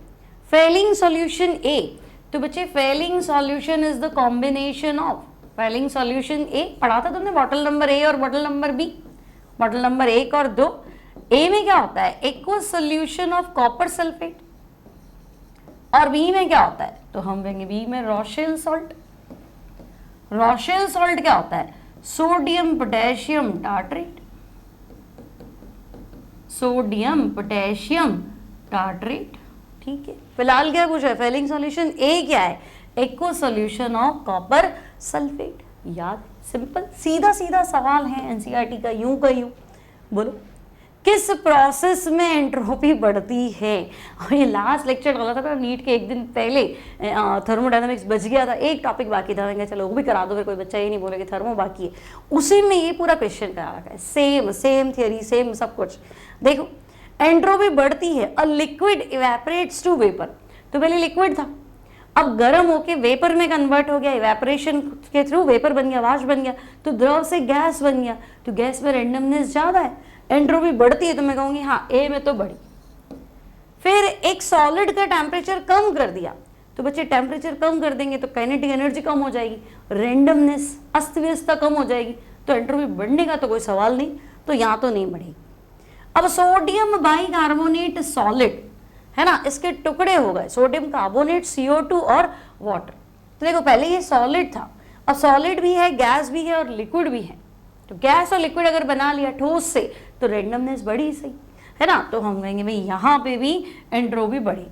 फेलिंग सॉल्यूशन ए, तो बच्चे Fehling solution is the combination of, Fehling solution A पढ़ा था तुमने, बॉटल नंबर ए और bottle number B, bottle number 1 और 2। ए में क्या होता है aqueous solution of copper sulphate, और बी में क्या होता है, तो हम कहेंगे बी में रॉशेल सॉल्ट। रॉशेल सॉल्ट क्या होता है sodium potassium tartrate, sodium potassium tartrate. ठीक है, फिलहाल क्या पूछा है फेलिंग सॉल्यूशन ए क्या है aqueous solution of copper sulphate. याद, सिंपल सीधा सीधा सवाल है NCERT का, यूं का यूं। बोलो किस प्रोसेस में एंट्रोपी बढ़ती है। और ये लास्ट लेक्चर डाला था नीट के एक दिन पहले, थर्मोडायनामिक्स बच गया था, एक टॉपिक बाकी था, मैंने चलो वो भी करा दो, फिर कोई बच्चा ये नहीं बोले कि थर्मो बाकी है, उसी में ये पूरा क्वेश्चन करा रखा है, सेम थियरी सेम सब कुछ। देखो एंट्रोपी बढ़ती है, a liquid evaporates to vapour, तो पहले लिक्विड था, अब गर्म होके वेपर में कन्वर्ट हो गया, इवेपोरेशन के थ्रू वेपर बन गया, वाष्प बन गया, तो द्रव से गैस बन गया, तो गैस में रेंडमनेस ज़्यादा है, एंट्रोपी बढ़ती है, तो मैं कहूँगी हाँ ए में तो बढ़ी। फिर एक सॉलिड का टेम्परेचर कम कर दिया, तो बच्चे टेम्परेचर कम कर देंगे तो काइनेटिक एनर्जी कम हो जाएगी, रेंडमनेस अस्त व्यस्तता कम हो जाएगी, तो एंट्रोपी बढ़ने का तो कोई सवाल नहीं, तो यहाँ तो नहीं बढ़ेगी। अब सोडियम बाइकार्बोनेट सॉलिड है ना, इसके टुकड़े हो गए, सोडियम कार्बोनेट CO2 और वाटर। तो देखो पहले ये सॉलिड था, अब सॉलिड भी है, गैस भी है और लिक्विड भी है, तो गैस और लिक्विड अगर बना लिया ठोस से तो रेंडमनेस बढ़ी, सही है ना। तो हम कहेंगे भाई यहाँ पे भी एंट्रोपी बढ़ी।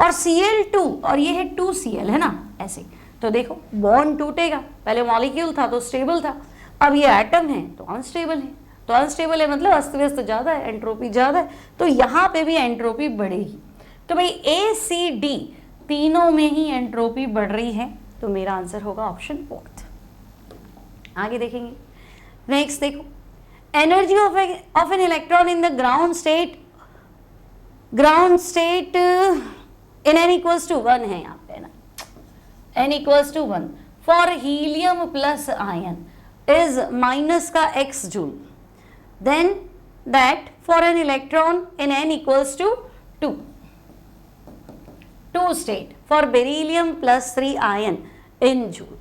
और Cl2 और ये है 2Cl, है ना, ऐसे। तो देखो बॉन्ड टूटेगा, पहले मॉलिक्यूल था तो स्टेबल था, अब ये एटम है तो अनस्टेबल है। तो अनस्टेबल है मतलब अस्त व्यस्त ज़्यादा है, एंट्रोपी ज़्यादा है, तो यहाँ पे भी एंट्रोपी बढ़ेगी। तो भाई ACD तीनों में ही एंट्रोपी बढ़ रही है, तो मेरा आंसर होगा ऑप्शन 4। आगे देखेंगे, नेक्स्ट देखो, energy of an electron in the ground state in n equals to 1 है यहाँ पे ना, n equals to 1 for helium plus ion is minus का x joule, then that for an electron in n equals to 2 state for beryllium plus 3 ion in joule.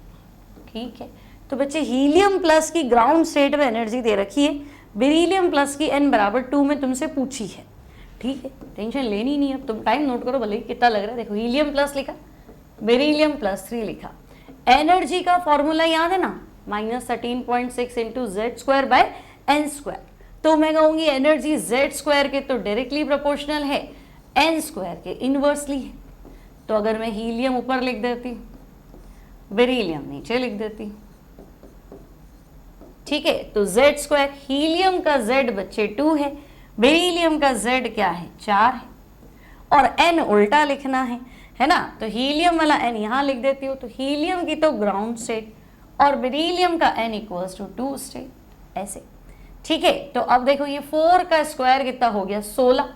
ठीक है, तो बच्चे helium plus की ग्राउंड स्टेट में energy दे रखी है, बेरिलियम प्लस की n बराबर 2 में तुमसे पूछी है। ठीक है, टेंशन लेनी नहीं है, अब तुम टाइम नोट करो भले ही कितना लग रहा है। देखो हीलियम प्लस लिखा, बेरिलियम प्लस 3 लिखा, एनर्जी का फॉर्मूला याद है ना, -13.6 into Z square by N square. तो मैं कहूँगी एनर्जी जेड स्क्वायर के तो डायरेक्टली प्रोपोर्शनल है, एन स्क्वायर के इनवर्सली है। तो अगर मैं हीलियम ऊपर लिख देती, बेरिलियम नीचे लिख देती, ठीक है, तो जेड स्क्वायर, हीलियम का जेड बच्चे 2 है, बेरिलियम का जेड क्या है 4 है, और एन उल्टा लिखना है ना। तो हीलियम वाला एन यहाँ लिख देती हूँ, तो हीलियम की तो ग्राउंड स्टेट और बेरिलियम का एन इक्वल्स टू 2 स्टेट, ऐसे। ठीक है, तो अब देखो ये 4 का स्क्वायर कितना हो गया 16,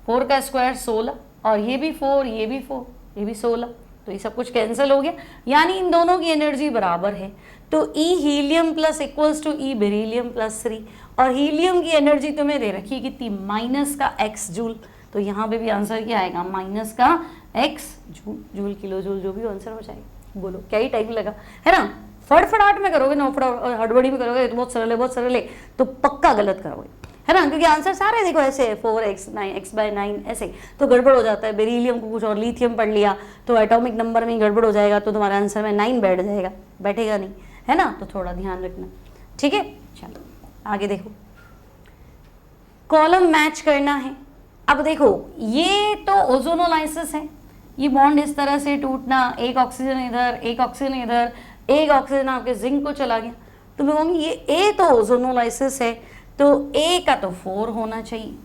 4 का स्क्वायर 16, और ये भी 4, ये भी 4, ये भी 16, तो ये सब कुछ कैंसिल हो गया, यानी इन दोनों की एनर्जी बराबर है। तो E helium plus equals to E beryllium plus 3, और हीलियम की एनर्जी तुम्हें दे रखी है कितनी, माइनस का x जूल। तो यहाँ पे भी आंसर क्या आएगा, माइनस का x joule, joule kilo joule जो भी आंसर हो जाएगा। बोलो क्या ही टाइम लगा, है ना। फटाफट में करोगे ना, हड़बड़ी में करोगे तो बहुत सरल है, बहुत सरल है, तो पक्का गलत करोगे, है ना, क्योंकि आंसर सारे देखो ऐसे है, 4x 9x/9 ऐसे, तो गड़बड़ हो जाता है। बेरिलियम को कुछ और लिथियम पढ़ लिया तो एटॉमिक नंबर में गड़बड़ हो जाएगा, तो तुम्हारे आंसर में 9 बैठ जाएगा, बैठेगा नहीं, है ना। तो थोड़ा ध्यान रखना, ठीक है। चलो आगे देखो, कॉलम मैच करना है। अब देखो ये तो ओजोनोलाइसिस है, ये बॉन्ड इस तरह से टूटना, एक ऑक्सीजन इधर, एक ऑक्सीजन इधर, एक ऑक्सीजन आपके जिंक को चला गया, तो मैं कहूँगी ये ए तो ओजोनोलाइसिस है, तो ए का तो 4 होना चाहिए,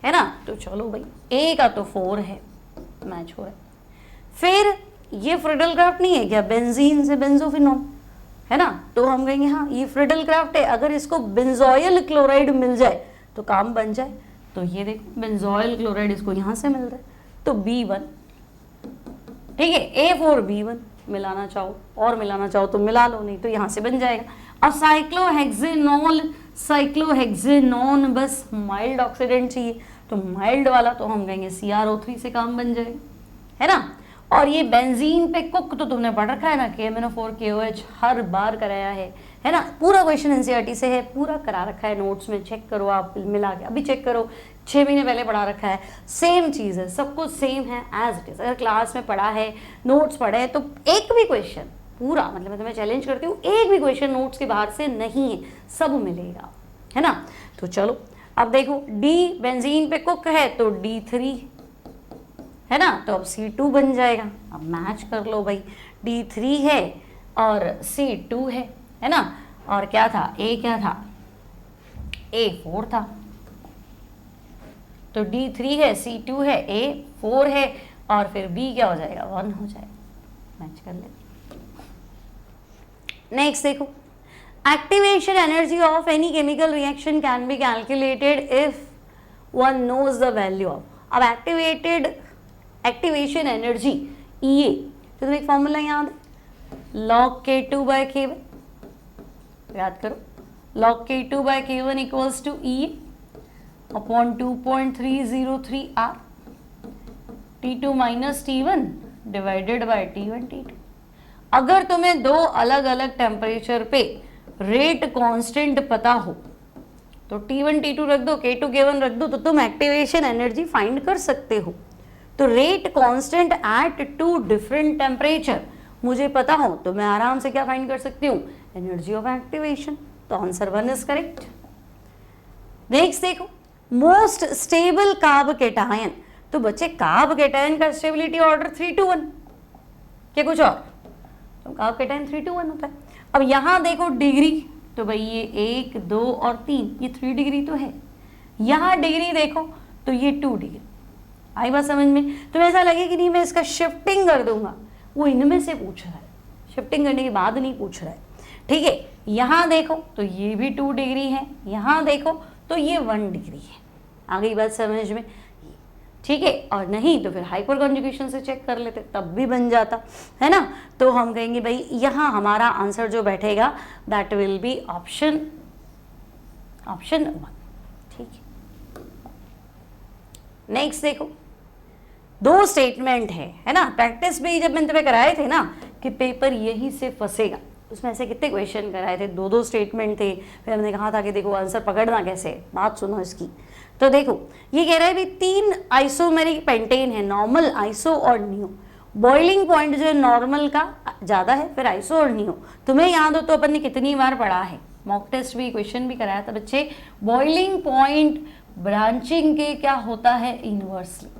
है ना। तो चलो भाई ए का तो 4 है, मैच हो रहा है। फिर ये फ्रिडल क्राफ्ट नहीं है क्या, बेंजीन से बेंजोफिनॉल, है ना, तो हम कहेंगे हाँ ये फ्रिडल क्राफ्ट है, अगर इसको बेंजोइल क्लोराइड मिल जाए तो काम बन जाए। तो ये देखो बेंजोइल क्लोराइड इसको यहाँ से मिल रहा है, तो B1, ठीक है, A4B1 मिलाना चाहो और मिलाना चाहो तो मिला लो, नहीं तो यहाँ से बन जाएगा। अब साइक्लोहेक्सेनोन बस माइल्ड ऑक्सीडेंट चाहिए, तो माइल्ड वाला तो हम कहेंगे CrO3 से काम बन जाएगा, है ना। और ये बेंजीन पे कुक तो तुमने पढ़ रखा है ना, KMnO4KOH हर बार कराया है ना, पूरा क्वेश्चन NCERT से है, पूरा करा रखा है नोट्स में, चेक करो आप मिला के, अभी चेक करो, 6 महीने पहले पढ़ा रखा है, सेम चीज़ है, सब कुछ सेम है एज इट इज़। अगर क्लास में पढ़ा है, नोट्स पढ़े हैं, तो एक भी क्वेश्चन पूरा, मतलब मैं तुम्हें चैलेंज करती हूँ, एक भी क्वेश्चन नोट्स के बाहर से नहीं है, सब मिलेगा, है ना। तो चलो अब देखो D बेंजीन पे कुक है तो D3, है ना, तो अब C2 बन जाएगा। अब मैच कर लो भाई, D3 है और C2 है ना, और क्या था A, क्या था A4 था, तो D3 है, C2 है, A4 है, और फिर B क्या हो जाएगा 1 हो जाएगा, मैच कर ले। नेक्स्ट देखो, activation energy of any chemical reaction can be calculated if one knows the value of. अब एक्टिवेशन एनर्जी EA, तो तुम्हें एक फॉर्मूला याद है, log K2/K1, याद करो, log K2/K1 equals to EA upon 2.303 R, T2 minus T1 divided by T1 T2। अगर तुम्हें दो अलग अलग टेम्परेचर पे रेट कांस्टेंट पता हो तो T1 T2 रख दो, K2 K1 रख दो, तो तुम एक्टिवेशन एनर्जी फाइंड कर सकते हो। तो rate constant eight 2 different temperature मुझे पता हो तो मैं आराम से क्या फाइंड कर सकती हूँ, एनर्जी ऑफ एक्टिवेशन, तो आंसर 1 इज करेक्ट। नेक्स्ट देखो, मोस्ट स्टेबल कार्ब केटायन, तो बच्चे कार्ब केटायन का स्टेबिलिटी ऑर्डर 3:1 क्या कुछ और, तो कार्ब केटायन 3:1 होता है। अब यहाँ देखो डिग्री, तो भाई ये 1, 2 और 3, ये 3 डिग्री तो है। यहाँ डिग्री देखो तो ये 2 डिग्री। आई बात समझ में? तो ऐसा लगे कि नहीं मैं इसका शिफ्टिंग कर दूंगा, वो इनमें से पूछ रहा है, शिफ्टिंग करने के बाद नहीं पूछ रहा है, ठीक है। यहाँ देखो तो ये भी 2 डिग्री है, यहाँ देखो तो ये 1 डिग्री है। आ गई बात समझ में? ठीक है। और नहीं तो फिर हाइपर कॉन्जुगेशन से चेक कर लेते, तब भी बन जाता है ना। तो हम कहेंगे भाई यहाँ हमारा आंसर जो बैठेगा दैट विल बी ऑप्शन 1, ठीक है। नेक्स्ट देखो, 2 स्टेटमेंट है ना। प्रैक्टिस भी जब मैंने तुम्हें कराए थे ना कि पेपर यही से फंसेगा, उसमें ऐसे कितने क्वेश्चन कराए थे, 2 स्टेटमेंट थे, फिर हमने कहा था कि देखो आंसर पकड़ना कैसे, बात सुनो इसकी। तो देखो ये कह रहा है भी 3 आइसोमेरिक पेंटेन है, नॉर्मल, आइसो और नियो। बॉइलिंग पॉइंट जो है नॉर्मल का ज़्यादा है, फिर आइसो और नियो। तुम्हें याद हो तो अपन ने कितनी बार पढ़ा है, मॉक टेस्ट भी क्वेश्चन भी कराया था बच्चे। बॉइलिंग पॉइंट ब्रांचिंग के क्या होता है, इनवर्सली।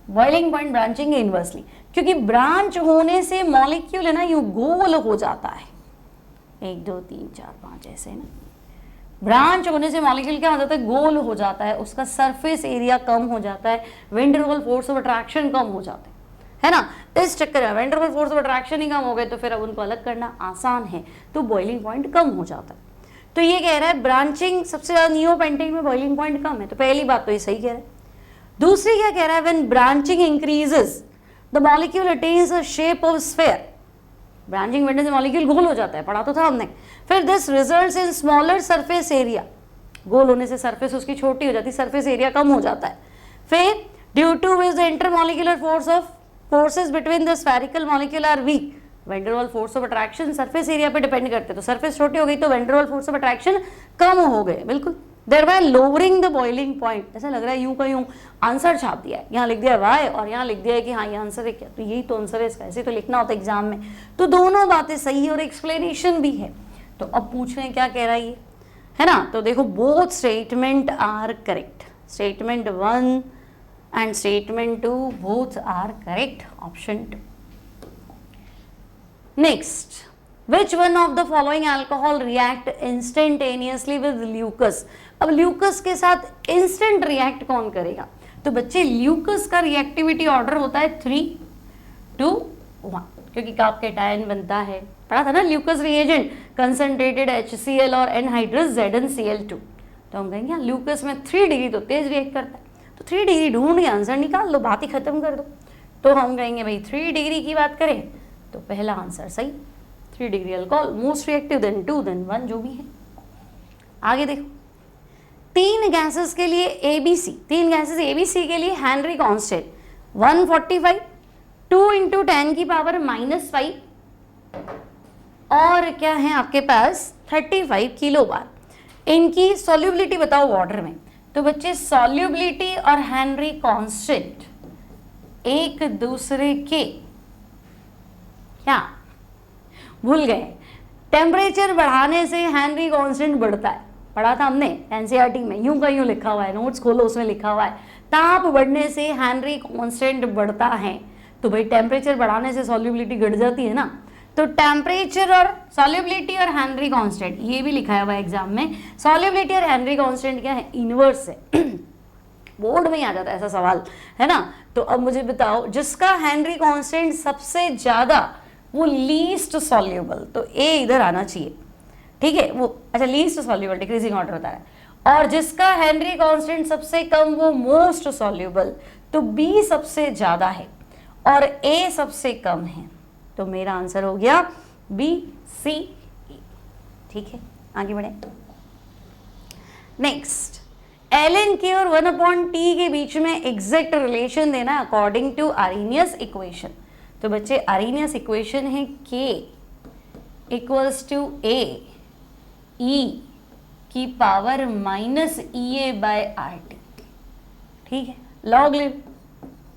बॉइलिंग पॉइंट ब्रांचिंग के इनवर्सली, क्योंकि ब्रांच होने से मॉलिक्यूल है ना यूं गोल हो जाता है, 1 2 3 4 5 ऐसे ना। ब्रांच होने से मॉलिक्यूल क्या हो जाता है, गोल हो जाता है, उसका सरफेस एरिया कम हो जाता है, वेंट्रिकल फोर्स ऑफ अट्रैक्शन कम हो जाता है ना। इस चक्कर में वेंट्रिकल फोर्स ऑफ अट्रैक्शन ही कम हो गए तो फिर अब उनको अलग करना आसान है, तो बॉइलिंग पॉइंट कम हो जाता है। तो ये कह रहा है ब्रांचिंग सबसे ज़्यादा नियोपेंटेन में बॉइलिंग पॉइंट कम है, तो पहली बात तो ये सही कह रहा है। दूसरी क्या कह रहा है, when branching increases the molecule attains a shape of sphere. Branching बढ़ने से मॉलिक्यूल गोल हो जाता है, पढ़ा तो था हमने। फिर this results in smaller surface area, गोल होने से सरफेस उसकी छोटी हो जाती है, सरफेस एरिया कम हो जाता है। फिर due to which the intermolecular forces between the spherical molecule are weak. Ventricle force of attraction surface area पे डिपेंड करते हैं, तो सरफेस छोटी हो गई तो वेंट्रिकल फोर्स ऑफ अट्रैक्शन कम हो गए, बिल्कुल। thereby lowering the boiling point। ऐसा लग रहा है यूं का यूं आंसर छाप दिया है, यहाँ लिख दिया वाई और यहाँ लिख दिया है कि हाँ ये आंसर है क्या, तो यही तो आंसर है इसका, ऐसे तो लिखना होता है एग्जाम में। तो दोनों बातें सही है और एक्सप्लेनेशन भी है। तो अब पूछ रहे हैं क्या कह रहा है ये, है ना। तो देखो both statement are correct, statement 1 and statement 2 both are correct, option 2। Next, which one of the following alcohol react instantaneously with Lucas. अब ल्यूकस के साथ इंस्टेंट रिएक्ट कौन करेगा, तो बच्चे ल्यूकस का रिएक्टिविटी ऑर्डर होता है 3 2 1, क्योंकि कार्ब केटायन बनता है, पढ़ा था ना ल्यूकस रिएजेंट, कंसंट्रेटेड HCl और एनहाइड्रस ZnCl2। तो हम कहेंगे ल्यूकस में 3 डिग्री तो तेज रिएक्ट करता है, तो 3 डिग्री ढूंढ के आंसर निकाल लो, बात ही खत्म कर दो। तो हम कहेंगे भाई 3 डिग्री की बात करें तो पहला आंसर सही, 3 degree alcohol most reactive, then 2 then 1 जो भी है। आगे देखो, 3 गैसेस के लिए ABC, 3 गैसेस ABC के लिए हेनरी कांस्टेंट 145, 2 × 10 की पावर -5 और क्या है आपके पास 35 किलो बार। इनकी सॉल्युबिलिटी बताओ वाटर में। तो बच्चे सॉल्युबिलिटी और हेनरी कांस्टेंट एक दूसरे के क्या भूल गए, टेम्परेचर बढ़ाने से हेनरी कांस्टेंट बढ़ता है, पढ़ा था हमने एनसीईआरटी में, यूं का यूं लिखा हुआ है, नोट्स खोलो उसमें लिखा हुआ है, ताप बढ़ने से हेनरी कांस्टेंट बढ़ता है। तो भाई टेम्परेचर बढ़ाने से सॉल्युबिलिटी घट जाती है ना, तो टेम्परेचर और सॉल्युबिलिटी और हेनरी कांस्टेंट ये भी लिखा हुआ है एग्जाम में। सॉल्युबिलिटी और हेनरी कांस्टेंट क्या है, इनवर्स है बोर्ड में ही आ जाता है ऐसा सवाल, है ना। तो अब मुझे बताओ जिसका हेनरी कांस्टेंट सबसे ज्यादा वो लीस्ट सॉल्युबल, तो ए इधर आना चाहिए, ठीक है वो, अच्छा लीस्ट सॉल्युबल डिक्रीजिंग ऑर्डर बता रहा है, और जिसका हेनरी कांस्टेंट सबसे कम वो मोस्ट सॉल्युबल, तो बी सबसे ज्यादा है और ए सबसे कम है, तो मेरा आंसर हो गया BCE, ठीक है। आगे बढ़े, नेक्स्ट, ln k और 1/t के बीच में एग्जैक्ट रिलेशन देना अकॉर्डिंग टू आर्हेनियस इक्वेशन। तो बच्चे आर्हेनियस इक्वेशन है k equals to a e की पावर -EA/RT, ठीक है, लॉग ले।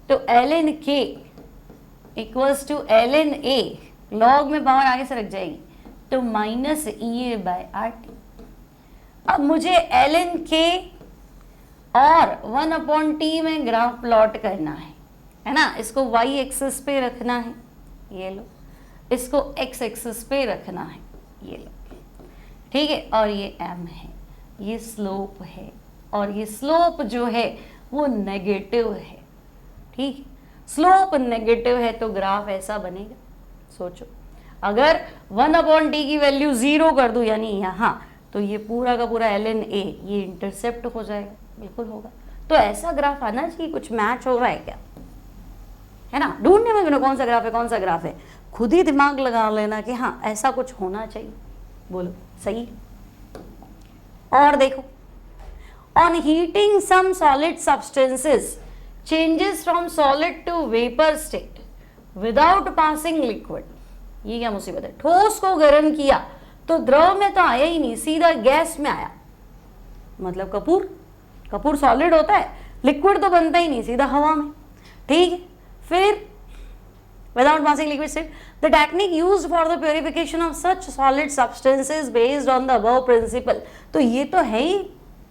तो ln k equals to ln a, log में पावर आगे से रख जाएगी, तो माइनस EA/RT। अब मुझे ln K और 1/T में ग्राफ प्लॉट करना है ना। इसको y एक्सिस पे रखना है, ये लो, इसको x एक्सिस पे रखना है, ये लो, ठीक है। और ये m है, ये स्लोप है, और ये स्लोप जो है वो नेगेटिव है, ठीक है। स्लोप नेगेटिव है तो ग्राफ ऐसा बनेगा। सोचो, अगर 1/T की वैल्यू 0 कर दूं यानी यहाँ, तो ये पूरा का पूरा ln A ये इंटरसेप्ट हो जाएगा, बिल्कुल होगा। तो ऐसा ग्राफ आना चाहिए, कुछ मैच हो रहा है क्या, है ना। ढूंढने में कौन सा ग्राफ है, कौन सा ग्राफ है, खुद ही दिमाग लगा लेना कि हाँ ऐसा कुछ होना चाहिए। बोलो सही। और देखो, on heating some solid substances changes from solid to vapour state without passing liquid. ये क्या मुसीबत है, ठोस को गर्म किया तो द्रव में तो आया ही नहीं, सीधा गैस में आया। मतलब कपूर सॉलिड होता है, लिक्विड तो बनता ही नहीं, सीधा हवा में, ठीक है। फिर without passing liquid state, the technique used for the purification of such solid substances based on the above principle। तो ये तो है ही,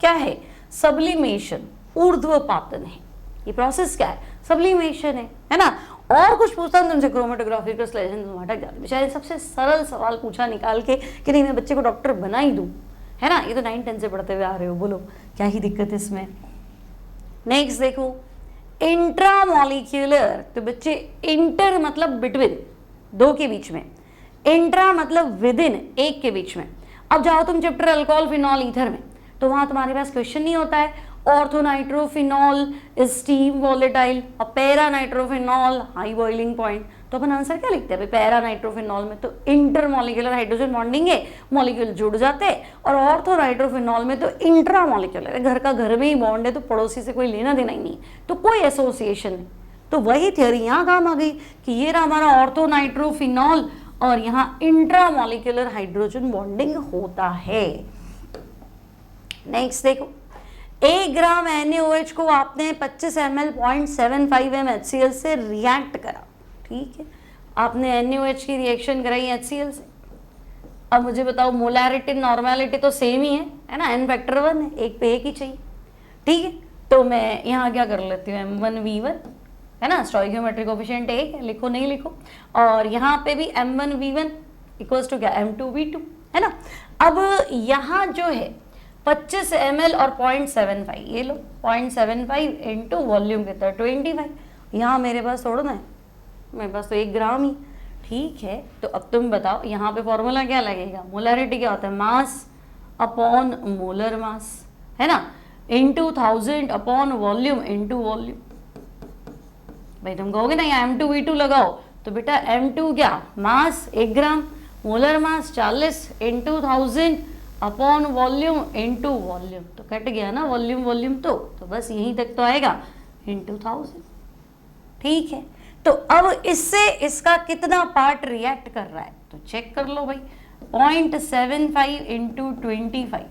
क्या है, सब्लिमेशन, ऊर्ध्वपातन है। ये प्रोसेस क्या है, सब्लिमेशन है ना। और कुछ पूछता हूँ तुमसे, क्रोमेटोग्राफी, क्रिस्टलाइजेशन, तुम अटक जाते बेचारे। सबसे सरल सवाल पूछा निकाल के कि नहीं मैं बच्चे को डॉक्टर बना ही दूँ, है ना। ये तो 9-10 से पढ़ते हुए आ रहे हो, बोलो क्या ही दिक्कत है इसमें। नेक्स्ट देखो, इंट्रामॉलिक्यूलर, तो बच्चे इंटर मतलब बिटवीन, दो के बीच में, इंट्रा मतलब विद इन, एक के बीच में। अब जाओ तुम चैप्टर अल्कोहल फिनॉल ईथर में, तो वहां तुम्हारे पास क्वेश्चन नहीं होता है ऑर्थोनाइट्रोफिनॉल इज स्टीम वॉलेटाइल और para nitrophenol high boiling point. तो अपन आंसर क्या लिखते हैं भाई, पैरा नाइट्रोफिनॉल में तो इंटरमॉलिक्यूलर हाइड्रोजन बॉन्डिंग है, मॉलिक्यूल जुड़ जाते हैं। और ऑर्थोनाइट्रोफिनॉल में तो इंट्रामॉलिक्यूलर है, घर का घर में ही बॉन्ड है, तो पड़ोसी से कोई लेना देना ही नहीं, तो कोई एसोसिएशन नहीं। तो वही थ्योरी यहाँ काम आ गई कि ये रहा हमारा ऑर्थोनाइट्रोफिनॉल और यहाँ इंट्रामॉलिक्यूलर हाइड्रोजन बॉन्डिंग होता है। नेक्स्ट देखो, 1 ग्राम NaOH को आपने 25 ml 0.75 m HCl से रिएक्ट करा, ठीक है। आपने NaOH की रिएक्शन कराई HCl से। अब मुझे बताओ, मोलैरिटी नॉर्मेलिटी तो सेम ही है ना, n फैक्टर 1 है, एक पे एक ही चाहिए, ठीक है। तो मैं यहाँ क्या कर लेती हूँ, M1V1 है ना, स्टोइकियोमेट्रिक कोएफिशिएंट 1 है, लिखो नहीं लिखो। और यहाँ पे भी M1V1 इक्वल्स टू क्या, M2V2 है ना। अब यहाँ जो है 25 ml और 0.75, ये लो 0.75 इंटू वॉल्यूम कितना 25। यहाँ मेरे पास थोड़ा ना है, मेरे पास तो 1 ग्राम ही, ठीक है। तो अब तुम बताओ यहाँ पे फॉर्मूला क्या लगेगा, मोलैरिटी क्या होता है, मास अपॉन मोलर मास, है ना, into 1000 upon volume into volume. भाई तुम कहोगे ना यहाँ M2V2 लगाओ, तो बेटा M2 क्या, mass 1 gram, molar mass 40 into 1000 upon volume into volume. तो कट गया ना वॉल्यूम तो बस यहीं तक तो आएगा इंटू 1000, ठीक है। तो अब इससे इसका कितना पार्ट रिएक्ट कर रहा है तो चेक कर लो भाई, 0.75 इंटू 25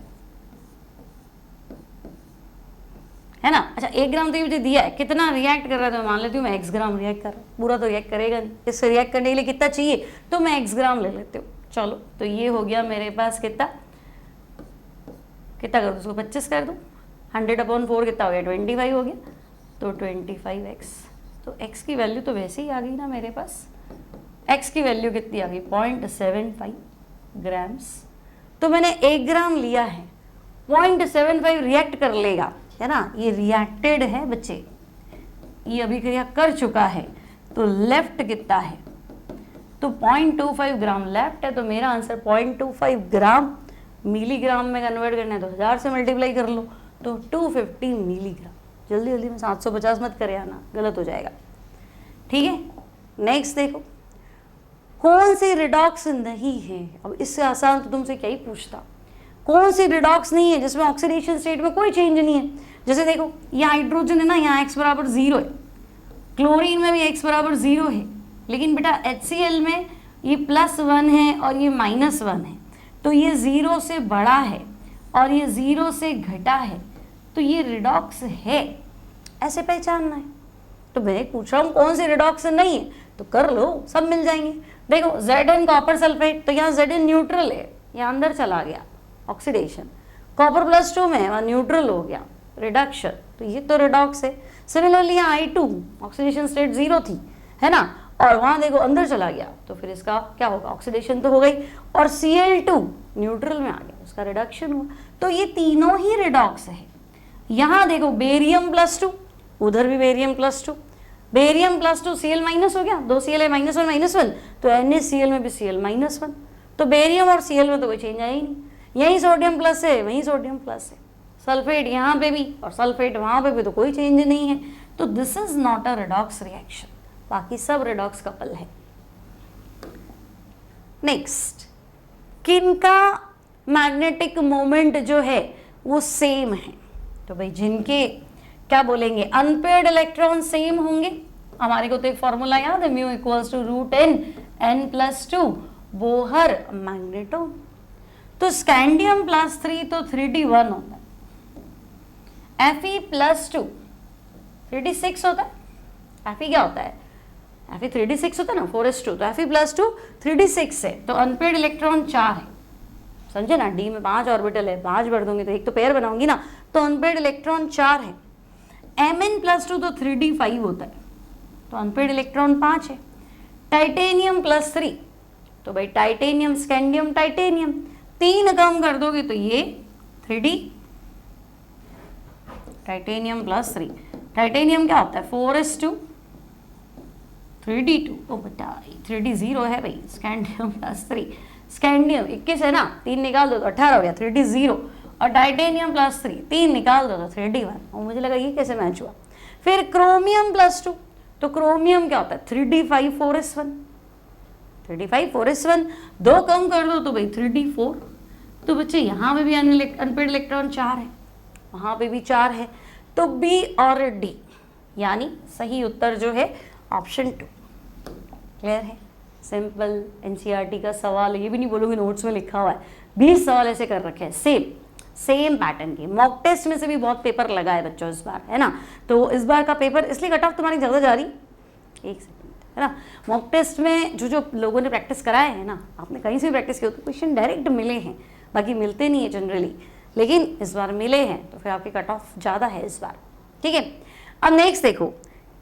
है ना। अच्छा 1 ग्राम तो ये मुझे दिया है, कितना रिएक्ट कर रहा है तो मैं मान लेती हूँ मैं x ग्राम रिएक्ट कर रहा हूँ, पूरा तो रिएक्ट करेगा नहीं, इससे रिएक्ट करने के लिए कितना चाहिए तो मैं x ग्राम ले लेती हूँ। चलो तो ये हो गया मेरे पास कितना कर दूँ, उसको 25 कर दूँ, 100/4 कितना हो गया 25 हो गया, तो 25x। तो x की वैल्यू तो वैसे ही आ गई ना मेरे पास, x की वैल्यू कितनी आ गई 0.75 ग्राम्स। तो मैंने 1 ग्राम लिया है, 0.75 रिएक्ट कर लेगा, है ना। ये रिएक्टेड है बच्चे, ये अभिक्रिया कर चुका है, तो लेफ्ट कितना है तो 0.25 ग्राम लेफ्ट है। तो मेरा आंसर 0.25 ग्राम मिलीग्राम में कन्वर्ट करना है तो 1000 से मल्टीप्लाई कर लो, तो 250 मिलीग्राम। जल्दी जल्दी में 750 मत करे आना, गलत हो जाएगा, ठीक है। नेक्स्ट देखो, कौन सी रिडॉक्स नहीं है। अब इससे आसान तो तुमसे क्या ही पूछता, कौन सी रिडॉक्स नहीं है जिसमें ऑक्सीडेशन स्टेट में कोई चेंज नहीं है। जैसे देखो ये हाइड्रोजन है ना, यहाँ x बराबर 0 है, क्लोरीन में भी x बराबर 0 है, लेकिन बेटा HCl में ये +1 है और ये -1 है, तो ये 0 से बड़ा है और ये 0 से घटा है, तो ये रिडॉक्स है, ऐसे पहचानना है। तो मैं पूछ रहा हूँ कौन सी रिडॉक्स नहीं है, तो कर लो सब मिल जाएंगे। देखो Zn कॉपर सल्फेट, तो यहाँ Zn न्यूट्रल है, यहाँ अंदर चला गया ऑक्सीडेशन, कॉपर +2 में वहाँ न्यूट्रल हो गया रिडक्शन, तो ये तो रिडॉक्स है। सिमिलरली यहाँ I2 ऑक्सीडेशन स्टेट 0 थी, है ना, और वहाँ देखो अंदर चला गया, तो फिर इसका क्या होगा, ऑक्सीडेशन तो हो गई, और Cl2 न्यूट्रल में आ गया, उसका रिडक्शन हुआ। तो ये तीनों ही रिडॉक्स है। यहाँ देखो बेरियम +2, उधर भी बेरियम +2, बेरियम +2 Cl- हो गया, 2 Cl है -1, तो NaCl में भी Cl-1, तो बेरियम और Cl में तो कोई चेंज आया ही नहीं, यहीं सोडियम प्लस है, वहीं सोडियम प्लस है, सल्फेट यहाँ पे भी और सल्फेट वहाँ पे भी, तो कोई चेंज नहीं है। तो this is not a redox reaction, बाकी सब रिडॉक्स कपल है। नेक्स्ट, किनका मैग्नेटिक मोमेंट जो है वो सेम है, तो भाई जिनके क्या बोलेंगे अनपेयर्ड इलेक्ट्रॉन सेम होंगे। हमारे को तो एक फॉर्मूला याद है, mu equals to √n n+2 Bohr magneto. तो स्कैंडियम +3 तो 3d1 होता है, Fe+2 3d6 होता है। Fe क्या होता है, Fe 3d6 होता है ना, 4s2, तो Fe+2 3d6 है, तो अनपेयर्ड इलेक्ट्रॉन 4 है, समझे ना, डी में 5 ऑर्बिटल है, 5 भर दूंगी तो एक तो पेयर बनाऊंगी ना, तो अनपेयर्ड इलेक्ट्रॉन 4 है। Mn+2 तो 3d5 होता है, तो अनपेयर्ड इलेक्ट्रॉन 5 है। टाइटेनियम +3, तो भाई टाइटेनियम स्कैंडियम टाइटेनियम, 3 कम कर दोगे तो ये 3d, टाइटेनियम +3, टाइटेनियम क्या होता है 4s2 3d2, ओ बेटा 3d 0 है भाई, स्कैंडियम +3, स्कैंडियम 21 है ना, 3 निकाल दो तो 18 हो गया, 3d 0, और टाइटेनियम +3 3 निकाल दो तो 3d1, और मुझे लगा ये कैसे मैच हुआ। फिर क्रोमियम +2, तो क्रोमियम क्या होता है 3d5 4s1, 3d5 4s1, 2 कम कर दो तो भाई 3d4, तो बच्चे यहाँ पे भी अनपेयर्ड इलेक्ट्रॉन 4 है, वहाँ पे भी 4 है, तो बी और डी, यानी सही उत्तर जो है ऑप्शन 2। क्लियर है, सिंपल एनसीईआरटी का सवाल, ये भी नहीं बोलूँगी नोट्स में लिखा हुआ है, 20 सवाल ऐसे कर रखे हैं सेम पैटर्न के। मॉक टेस्ट में से भी बहुत पेपर लगा है बच्चों इस बार, है ना, तो इस बार का पेपर इसलिए कट ऑफ तुम्हारी ज़्यादा जा रही, एक सेकंड, है ना, मॉक टेस्ट में जो लोगों ने प्रैक्टिस कराए हैं ना, आपने कहीं से भी प्रैक्टिस की हो तो क्वेश्चन डायरेक्ट मिले हैं, बाकी मिलते नहीं है जनरली, लेकिन इस बार मिले हैं, तो फिर आपकी कट ऑफ ज़्यादा है इस बार, ठीक है। अब नेक्स्ट देखो,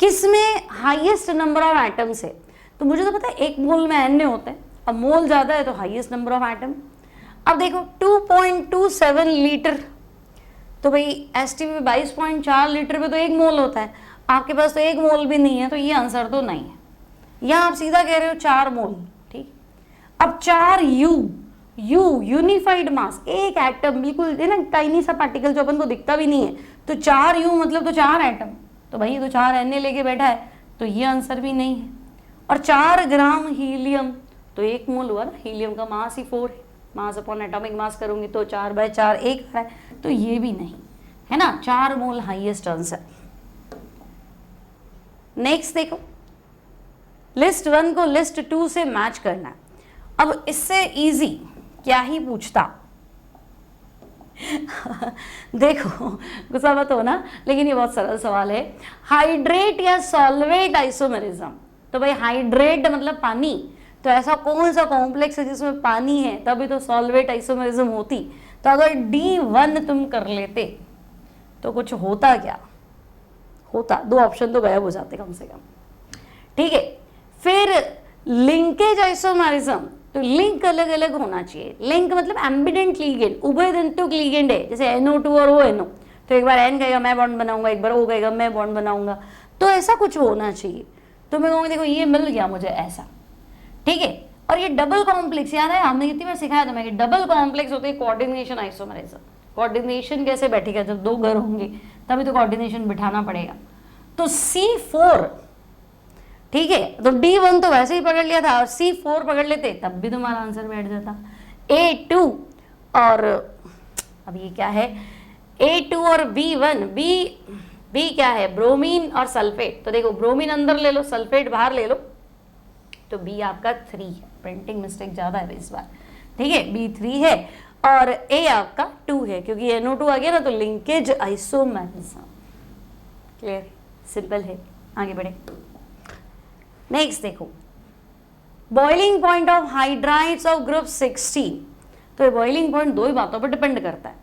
किस में हाईएस्ट नंबर ऑफ एटम्स है, तो मुझे तो पता है 1 मोल में n होते हैं, अब मोल ज़्यादा है तो हाईएस्ट नंबर ऑफ एटम। अब देखो 2.27 लीटर, तो भाई एसटी में 22.4 लीटर पे तो 1 मोल होता है, आपके पास तो 1 मोल भी नहीं है, तो ये आंसर तो नहीं है। यहाँ आप सीधा कह रहे हो 4 मोल, ठीक। अब 4 यूनिफाइड मास, एक एटम बिल्कुल है ना, टाइनी सा पार्टिकल जो अपन को दिखता भी नहीं है, तो 4 यू मतलब तो 4 एटम, तो भाई ये तो 4 Na लेके बैठा है, तो ये आंसर भी नहीं है। और 4 ग्राम हीलियम, तो 1 मोल हुआ ना, हीलियम का मास ही 4 है, मास अपॉन एटॉमिक मास करूंगी तो 4/4 1 है, तो ये भी नहीं है ना, 4 मोल हाईएस्ट आंसर। नेक्स्ट देखो, लिस्ट 1 को लिस्ट 2 से मैच करना है। अब इससे इजी क्या ही पूछता देखो गुस्सा मत हो ना, लेकिन ये बहुत सरल सवाल है। हाइड्रेट या सॉल्वेट आइसोमेरिज्म, तो भाई हाइड्रेट मतलब पानी, तो ऐसा कौन सा कॉम्प्लेक्स है जिसमें पानी है, तभी तो सॉल्वेट आइसोमेरिज्म होती। तो अगर D1 तुम कर लेते तो कुछ होता क्या, होता 2 ऑप्शन तो गायब हो जाते कम से कम, ठीक है। फिर लिंकेज आइसोमेरिज्म, तो लिंक अलग अलग होना चाहिए, लिंक मतलब एम्बिडेंट लीगेंड, उभयदंतुक लीगेंड है, जैसे NO2 और ONO, तो एक बार N कहेगा मैं बॉन्ड बनाऊंगा, एक बार O कहेगा मैं बॉन्ड बनाऊंगा, तो ऐसा कुछ होना चाहिए। तो मैं कहूँगी देखो ये मिल गया मुझे ऐसा, ठीक है। और ये डबल कॉम्प्लेक्स, याद है हमने कितनी बार सिखाया था मैं कि डबल कॉम्प्लेक्स होते हैं कोऑर्डिनेशन आइसोमेरिज्म। कोऑर्डिनेशन कैसे बैठेगा, जब 2 घर होंगे तभी तो कोऑर्डिनेशन बिठाना पड़ेगा। तो C4, ठीक है, तो D1 तो वैसे ही पकड़ लिया था, और C4 पकड़ लेते तब भी तुम्हारा आंसर बैठ जाता। A2 और अब ये क्या है, A2 और B1, B क्या है, ब्रोमीन और सल्फेट, तो देखो ब्रोमीन अंदर ले लो, सल्फेट बाहर ले लो, तो B आपका 3 है, प्रिंटिंग मिस्टेक ज़्यादा है इस बार, ठीक है, B 3 है, और A आपका 2 है, क्योंकि NO2 आ गया ना, तो लिंकेज आइसोमेरिज्म। क्लियर, सिंपल है, आगे बढ़े। नेक्स्ट देखो, boiling point of hydrides of group 16, तो ये बॉइलिंग पॉइंट दो ही बातों पर डिपेंड करता है,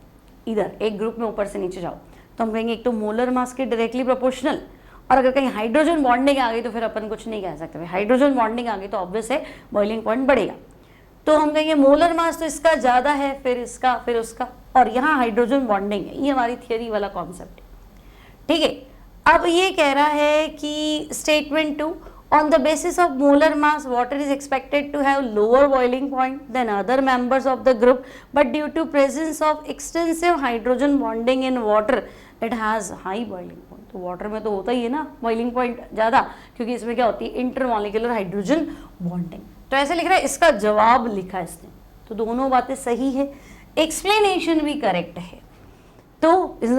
इधर एक ग्रुप में ऊपर से नीचे जाओ तो हम कहेंगे एक तो मोलर मास के डायरेक्टली प्रोपोर्शनल, और अगर कहीं हाइड्रोजन बॉन्डिंग आ गई तो फिर अपन कुछ नहीं कह सकते, हाइड्रोजन बॉन्डिंग आ गई तो ऑब्वियस है बॉइलिंग पॉइंट बढ़ेगा। तो हम कहेंगे मोलर मास तो इसका ज़्यादा है, फिर इसका, फिर उसका, और यहाँ हाइड्रोजन बॉन्डिंग है, ये हमारी थियरी वाला कॉन्सेप्ट है, ठीक है। अब ये कह रहा है कि statement 2, on the basis of molar mass water is expected to have lower boiling point than other members of the group, but due to presence of extensive hydrogen bonding in water it has high boiling point। तो water में तो होता ही है ना boiling point ज़्यादा, क्योंकि इसमें क्या होती है इंटरमॉलिक्यूलर हाइड्रोजन बॉन्डिंग। तो ऐसे लिख रहा है, इसका जवाब लिखा है इसने, तो दोनों बातें सही है, एक्सप्लेनेशन भी करेक्ट है। तो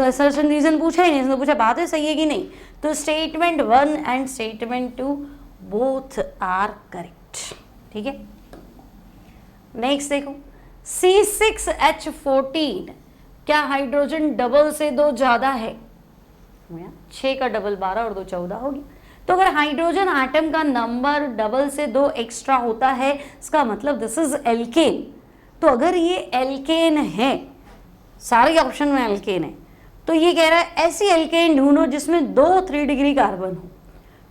असर्शन रीजन पूछा ही नहीं, इसने पूछा बातें सही है कि नहीं, तो statement 1 and statement 2 both are correct, ठीक है। नेक्स्ट देखो, C6H14 क्या हाइड्रोजन डबल से 2 ज्यादा है? 6 का डबल 12 और 2 14 हो गया। तो अगर हाइड्रोजन एटम का नंबर डबल से 2 एक्स्ट्रा होता है, इसका मतलब दिस इज एल्केन। तो अगर ये एल्केन है, सारे ऑप्शन में एल्केन है, तो ये कह रहा है ऐसी एल्केन ढूंढो जिसमें 2 3 डिग्री कार्बन हो।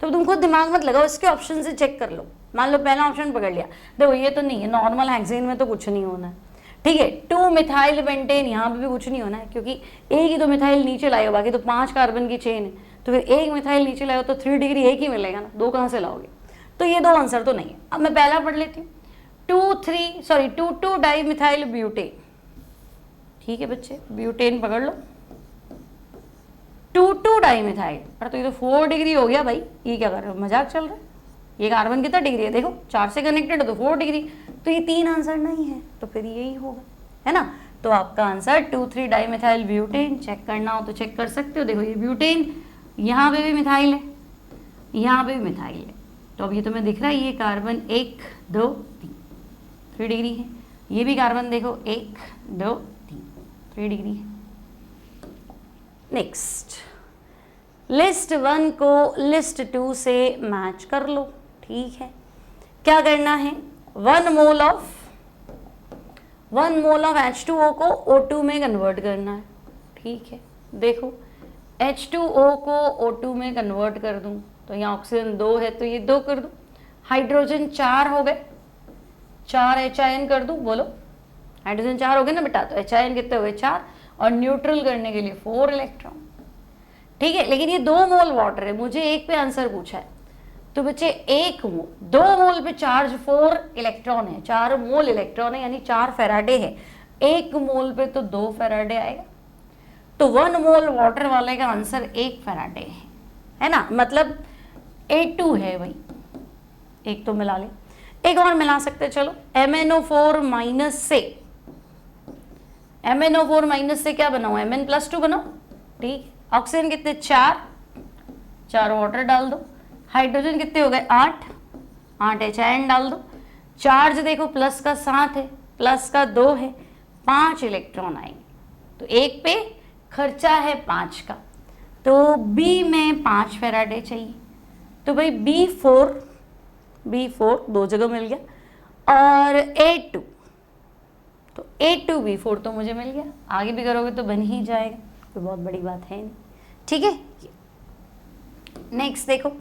तो तुम खुद दिमाग मत लगाओ, इसके ऑप्शन से चेक कर लो। मान लो पहला ऑप्शन पकड़ लिया, देखो ये तो नहीं है, नॉर्मल हेक्सेन में तो कुछ नहीं होना है, ठीक है। 2 मिथाइल पेंटेन, यहाँ पे भी कुछ नहीं होना है, क्योंकि एक ही तो मिथाइल नीचे लाएगा, बाकी तो 5 कार्बन की चेन है, तो फिर एक मिथाइल नीचे लाओ तो 3 डिग्री एक ही मिलेगा ना, 2 कहाँ से लाओगे? तो ये 2 आंसर तो नहीं है। अब मैं पहला पढ़ लेती हूँ, 2,2 डाई मिथाइल ब्यूटेन, ठीक है बच्चे, ब्यूटेन पकड़ लो, 2,2 डाई मिथाइल, अरे तो ये तो 4 डिग्री हो गया भाई, ये क्या कर रहे हो, मजाक चल रहा है? ये कार्बन कितना डिग्री है, देखो 4 से कनेक्टेड है तो 4 डिग्री, तो ये 3 आंसर नहीं है, तो फिर यही होगा, है ना। तो आपका answer 2,3 di methyl butane, check करना हो तो चेक कर सकते हो। देखो ये ब्यूटेन, यहाँ पे भी मिथाइल है, यहाँ पे भी मिथाइल है, तो अब ये तुम्हें दिख रहा है ये कार्बन 1 2 3 डिग्री है, ये भी कार्बन देखो 1 2 3 डिग्री है। नेक्स्ट, लिस्ट 1 को लिस्ट 2 से मैच कर लो, ठीक है। क्या करना है, 1 मोल ऑफ H2O को O2 में कन्वर्ट करना है, ठीक है। देखो H2O को O2 में कन्वर्ट कर दूं तो यहाँ ऑक्सीजन 2 है तो ये 2 कर दूं, हाइड्रोजन 4 हो गए, 4 H कर दूं, बोलो हाइड्रोजन 4 हो गए ना बेटा, तो H कितने हो गए 4, और न्यूट्रल करने के लिए 4 इलेक्ट्रॉन, ठीक है। लेकिन ये 2 मोल वाटर है, मुझे एक पे आंसर पूछा है, तो बच्चे 2 मोल पे चार्ज 4 इलेक्ट्रॉन है, 4 मोल इलेक्ट्रॉन है, यानी 4 फेराडे है, 1 मोल पे तो 2 फेराडे आएगा, तो 1 मोल वाटर वाले का आंसर 1 फेराडे है ना, मतलब A2 है भाई, एक तो मिला ले, एक और मिला सकते, चलो MnO4 माइनस से क्या बनाओ, Mn+2 बनाओ, ठीक। ऑक्सीजन कितने 4 वाटर डाल दो, हाइड्रोजन कितने हो गए 8 H डाल दो, चार्ज देखो प्लस का 7 है, प्लस का 2 है, 5 इलेक्ट्रॉन आएंगे, तो एक पे खर्चा है 5 का, तो B में 5 फेराडे चाहिए, तो भाई B4 2 जगह मिल गया, और A2, तो A2B4 तो मुझे मिल गया, आगे भी करोगे तो बन ही जाएगा, कोई बहुत बड़ी बात है नहीं, ठीक है। नेक्स्ट देखो,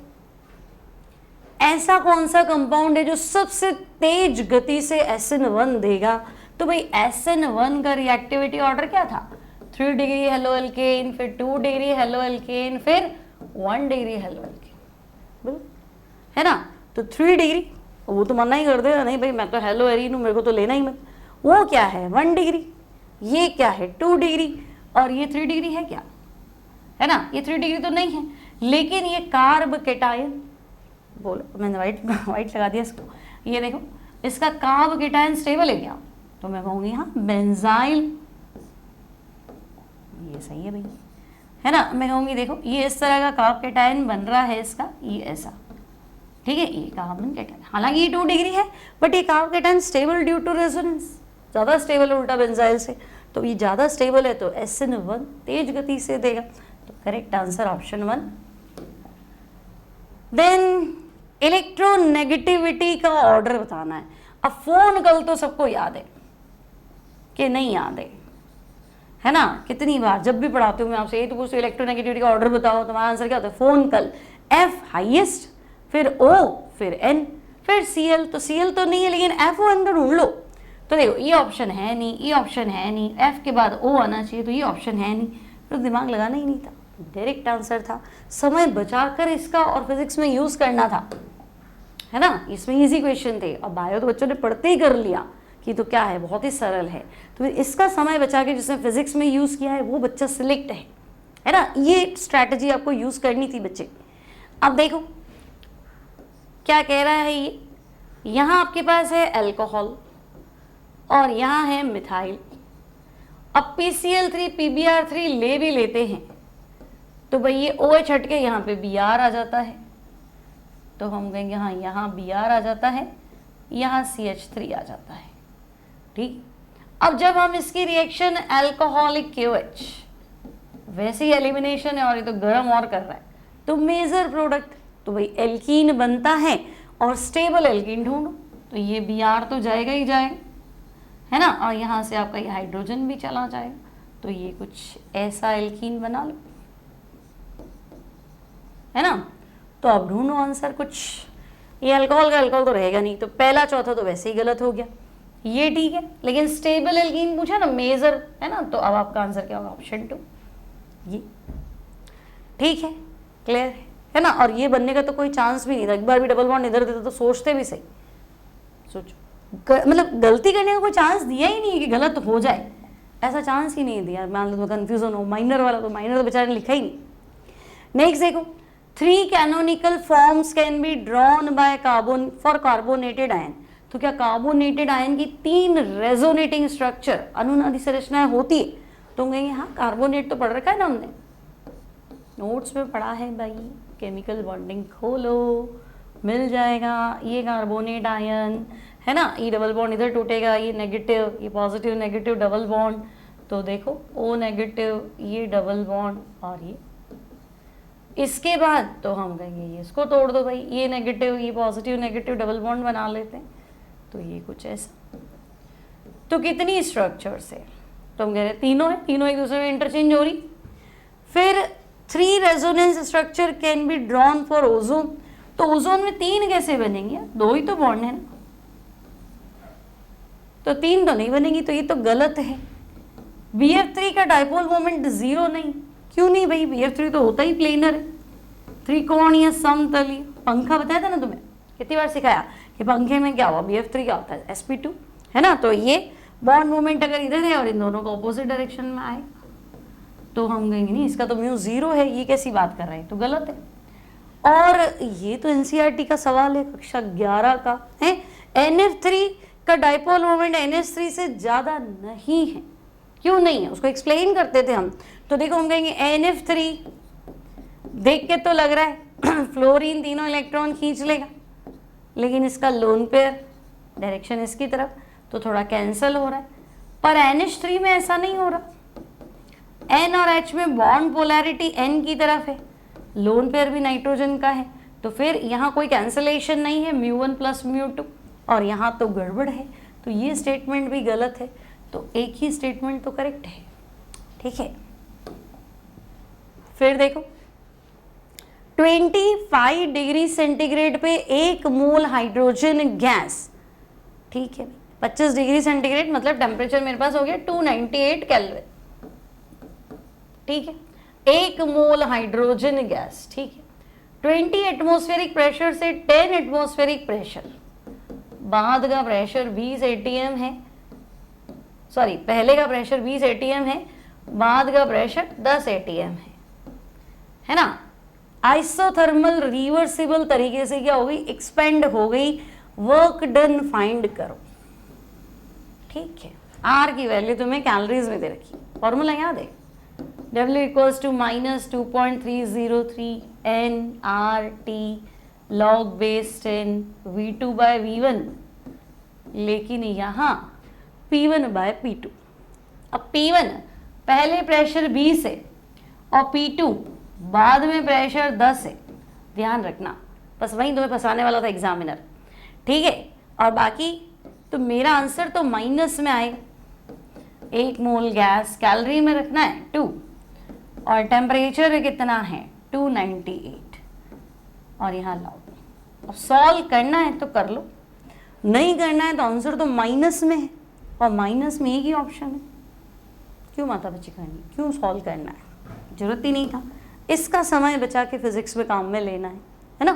ऐसा कौन सा कंपाउंड है जो सबसे तेज गति से SN1 देगा, तो भाई SN1 का रिएक्टिविटी ऑर्डर क्या था, 3 डिग्री हेलो एल्केन, फिर 2 डिग्री हेलो एल्केन, फिर 1 डिग्री हेलो एल्केन, है ना। तो 3 डिग्री, वो तो मना ही कर देगा, नहीं भाई मैं तो हेलो एरीन हूँ, मेरे को तो लेना ही मत, वो क्या है 1 डिग्री, ये क्या है 2 डिग्री, और ये 3 डिग्री है क्या, है ना, ये 3 डिग्री तो नहीं है, लेकिन ये कार्ब केटायन, बोलो मैंने वाइट लगा दिया इसको, ये देखो इसका कार्ब केटायन स्टेबल है क्या, तो मैं कहूँगी हाँ बेंजाइल, ये सही है भैया, है ना। मैं कहूँगी देखो ये इस तरह का कार्ब केटायन बन रहा है इसका, ये ऐसा, ठीक है, ये कार्बन केटायन, हालांकि ये 2 डिग्री है, बट ये carbocation stable due to resonance, ज़्यादा स्टेबल उल्टा बेंजाइल से, तो ये ज़्यादा स्टेबल है तो SN1 तेज गति से देगा, तो correct answer option 1। Then electronegativity का ऑर्डर बताना है। अब फोन कल तो सबको याद है कि नहीं याद है ना? कितनी बार जब भी पढ़ाती हूँ मैं आपसे, ये तो पूछती हूँ इलेक्ट्रोनेगेटिविटी का ऑर्डर बताओ, तुम्हारा आंसर क्या होता है? फोन कल, एफ हाईएस्ट, फिर ओ, फिर एन, फिर सीएल। तो सीएल तो नहीं है लेकिन एफ ओ एन तो ढूंढ लो। तो देखो ये ऑप्शन है नहीं, ये ऑप्शन है नहीं, एफ के बाद ओ आना चाहिए, तो ये ऑप्शन है नहीं, तो दिमाग लगाना ही नहीं था, डायरेक्ट आंसर था। समय बचाकर इसका और फिजिक्स में यूज करना था, है ना? इसमें इजी क्वेश्चन थे। अब बायो तो बच्चों ने पढ़ते ही कर लिया कि तो क्या है, बहुत ही सरल है। तो इसका समय बचा के जिसने फिजिक्स में यूज किया है वो बच्चा सिलेक्ट है ना? ये स्ट्रैटेजी आपको यूज करनी थी बच्चे। अब देखो क्या कह रहा है ये, यहाँ आपके पास है अल्कोहल और यहाँ है मिथाइल। अब PCl3 PBr3 ले भी लेते हैं तो भाई ये OH हट के यहाँ पे Br आ जाता है, तो हम कहेंगे हाँ यहाँ Br आ जाता है, यहाँ CH3 आ जाता है। ठीक, अब जब हम इसकी रिएक्शन अल्कोहलिक KOH, वैसे ही एलिमिनेशन है और ये तो गर्म और कर रहा है, तो मेजर प्रोडक्ट, तो भाई एल्कीन बनता है और स्टेबल एल्कीन ढूंढो, तो ये Br तो जाएगा ही जाएगा, है ना? और यहाँ से आपका ये हाइड्रोजन भी चला जाएगा, तो ये कुछ ऐसा एल्कीन बना लो, है ना? तो अब ढूंढो आंसर कुछ। ये अल्कोहल का अल्कोहल तो रहेगा नहीं, तो पहला चौथा तो वैसे ही गलत हो गया, ये ठीक है। लेकिन स्टेबल एल्कीन पूछा ना, मेजर, है ना? तो अब आपका आंसर क्या होगा? ऑप्शन 2, ये ठीक है, क्लियर है ना? और ये बनने का तो कोई चांस भी नहीं था। एक बार भी डबल बॉन्ड इधर देते तो सोचते भी सही, सोचो मतलब गलती करने का कोई चांस दिया ही नहीं है कि गलत हो जाए, ऐसा चांस ही नहीं दिया। मान लो तो कंफ्यूजन हो, माइनर वाला, तो माइनर तो बेचारे ने लिखा ही नहीं। नेक्स्ट देखो, 3 canonical forms can be drawn by carbon for carbonated ion. तो क्या कार्बोनेटेड आयन की 3 रेजोनेटिंग स्ट्रक्चर अनुनादी संरचनाएं होती है? तो हम कहेंगे हाँ कार्बोनेट तो पढ़ रखा है ना हमने, नोट्स में पढ़ा है भाई, केमिकल बॉन्डिंग खोलो मिल जाएगा। ये कार्बोनेट आयन है ना, ये डबल बॉन्ड इधर टूटेगा, ये नेगेटिव, ये पॉजिटिव नेगेटिव डबल बॉन्ड, तो देखो O नेगेटिव, ये डबल बॉन्ड और ये, इसके बाद तो हम कहेंगे ये इसको तोड़ दो भाई, ये नेगेटिव ये पॉजिटिव नेगेटिव डबल बॉन्ड बना लेते हैं, तो ये कुछ ऐसा। तो कितनी स्ट्रक्चर्स है? तो हम कह रहे हैं तीनों है, तीनों एक दूसरे में इंटरचेंज हो रही। फिर 3 resonance structure can be drawn for ozone. तो ओजोन में 3 कैसे बनेंगे? 2 ही तो बॉन्ड है ना, तो 3 तो नहीं बनेगी, तो ये तो गलत है। BF3 का डाइपोल मोमेंट 0 नहीं, क्यों नहीं भाई? BF3 तो होता ही प्लेनर है, त्रिकोणीय समतलीय। पंखा बताया था ना तुम्हें, कितनी बार सिखाया कि पंखे में क्या हुआ, BF3 क्या होता है? sp2, है ना? तो ये बॉन्ड मोमेंट अगर इधर है और इन दोनों का ऑपोजिट डायरेक्शन में आए तो हम कहेंगे नहीं, इसका तो म्यू 0 है, ये कैसी बात कर रहे हैं, तो गलत है। और ये तो NCERT का सवाल है, कक्षा 11 का है। NF3 का डाइपोल मोमेंट NH3 से ज्यादा नहीं है, क्यों नहीं है उसको एक्सप्लेन करते थे हम। तो देखो हम कहेंगे NF3 देख के तो लग रहा है फ्लोरीन तीनों इलेक्ट्रॉन खींच लेगा, लेकिन इसका लोन पेयर डायरेक्शन इसकी तरफ, तो थोड़ा कैंसिल हो रहा है। पर NH3 में ऐसा नहीं हो रहा, N और H में बॉन्ड पोलैरिटी N की तरफ है, लोन पेयर भी नाइट्रोजन का है, तो फिर यहाँ कोई कैंसलेशन नहीं है, μ1 + μ2, और यहाँ तो गड़बड़ है, तो ये स्टेटमेंट भी गलत है। तो एक ही स्टेटमेंट तो करेक्ट है, ठीक है। फिर देखो 25 डिग्री सेंटीग्रेड पे 1 मोल हाइड्रोजन गैस, ठीक है। 25 डिग्री सेंटीग्रेड मतलब टेम्परेचर मेरे पास हो गया 298 केल्विन, ठीक है। 1 मोल हाइड्रोजन गैस, ठीक है। 20 एटमॉस्फेरिक प्रेशर से 10 एटमॉस्फेरिक प्रेशर, बाद का प्रेशर 20 atm है, सॉरी पहले का प्रेशर 20 atm है, बाद का प्रेशर 10 atm है ना। आइसोथर्मल रिवर्सिबल तरीके से क्या हो गई, एक्सपेंड हो गई, वर्क डन फाइंड करो, ठीक है। आर की वैल्यू तुम्हें कैलोरीज में दे रखी, फॉर्मूला याद है, W = -2.303 nRT log base 10 V2/V1, लेकिन यहाँ P1/P2। अब P1 पहले प्रेशर 20 है और P2 बाद में प्रेशर 10 है, ध्यान रखना बस वहीं तुम्हें फंसाने वाला था एग्जामिनर, ठीक है। और बाकी तो मेरा आंसर तो माइनस में आएगा। 1 मोल गैस कैलोरी में रखना है 2 और टेम्परेचर कितना है 298 और यहाँ लाओ। अब सॉल्व करना है तो कर लो, नहीं करना है तो आंसर तो माइनस में है और माइनस में एक ही ऑप्शन है। क्यों माथापच्ची करनी, क्यों सॉल्व करना है, जरूरत ही नहीं था। इसका समय बचा के फिजिक्स में काम में लेना है ना।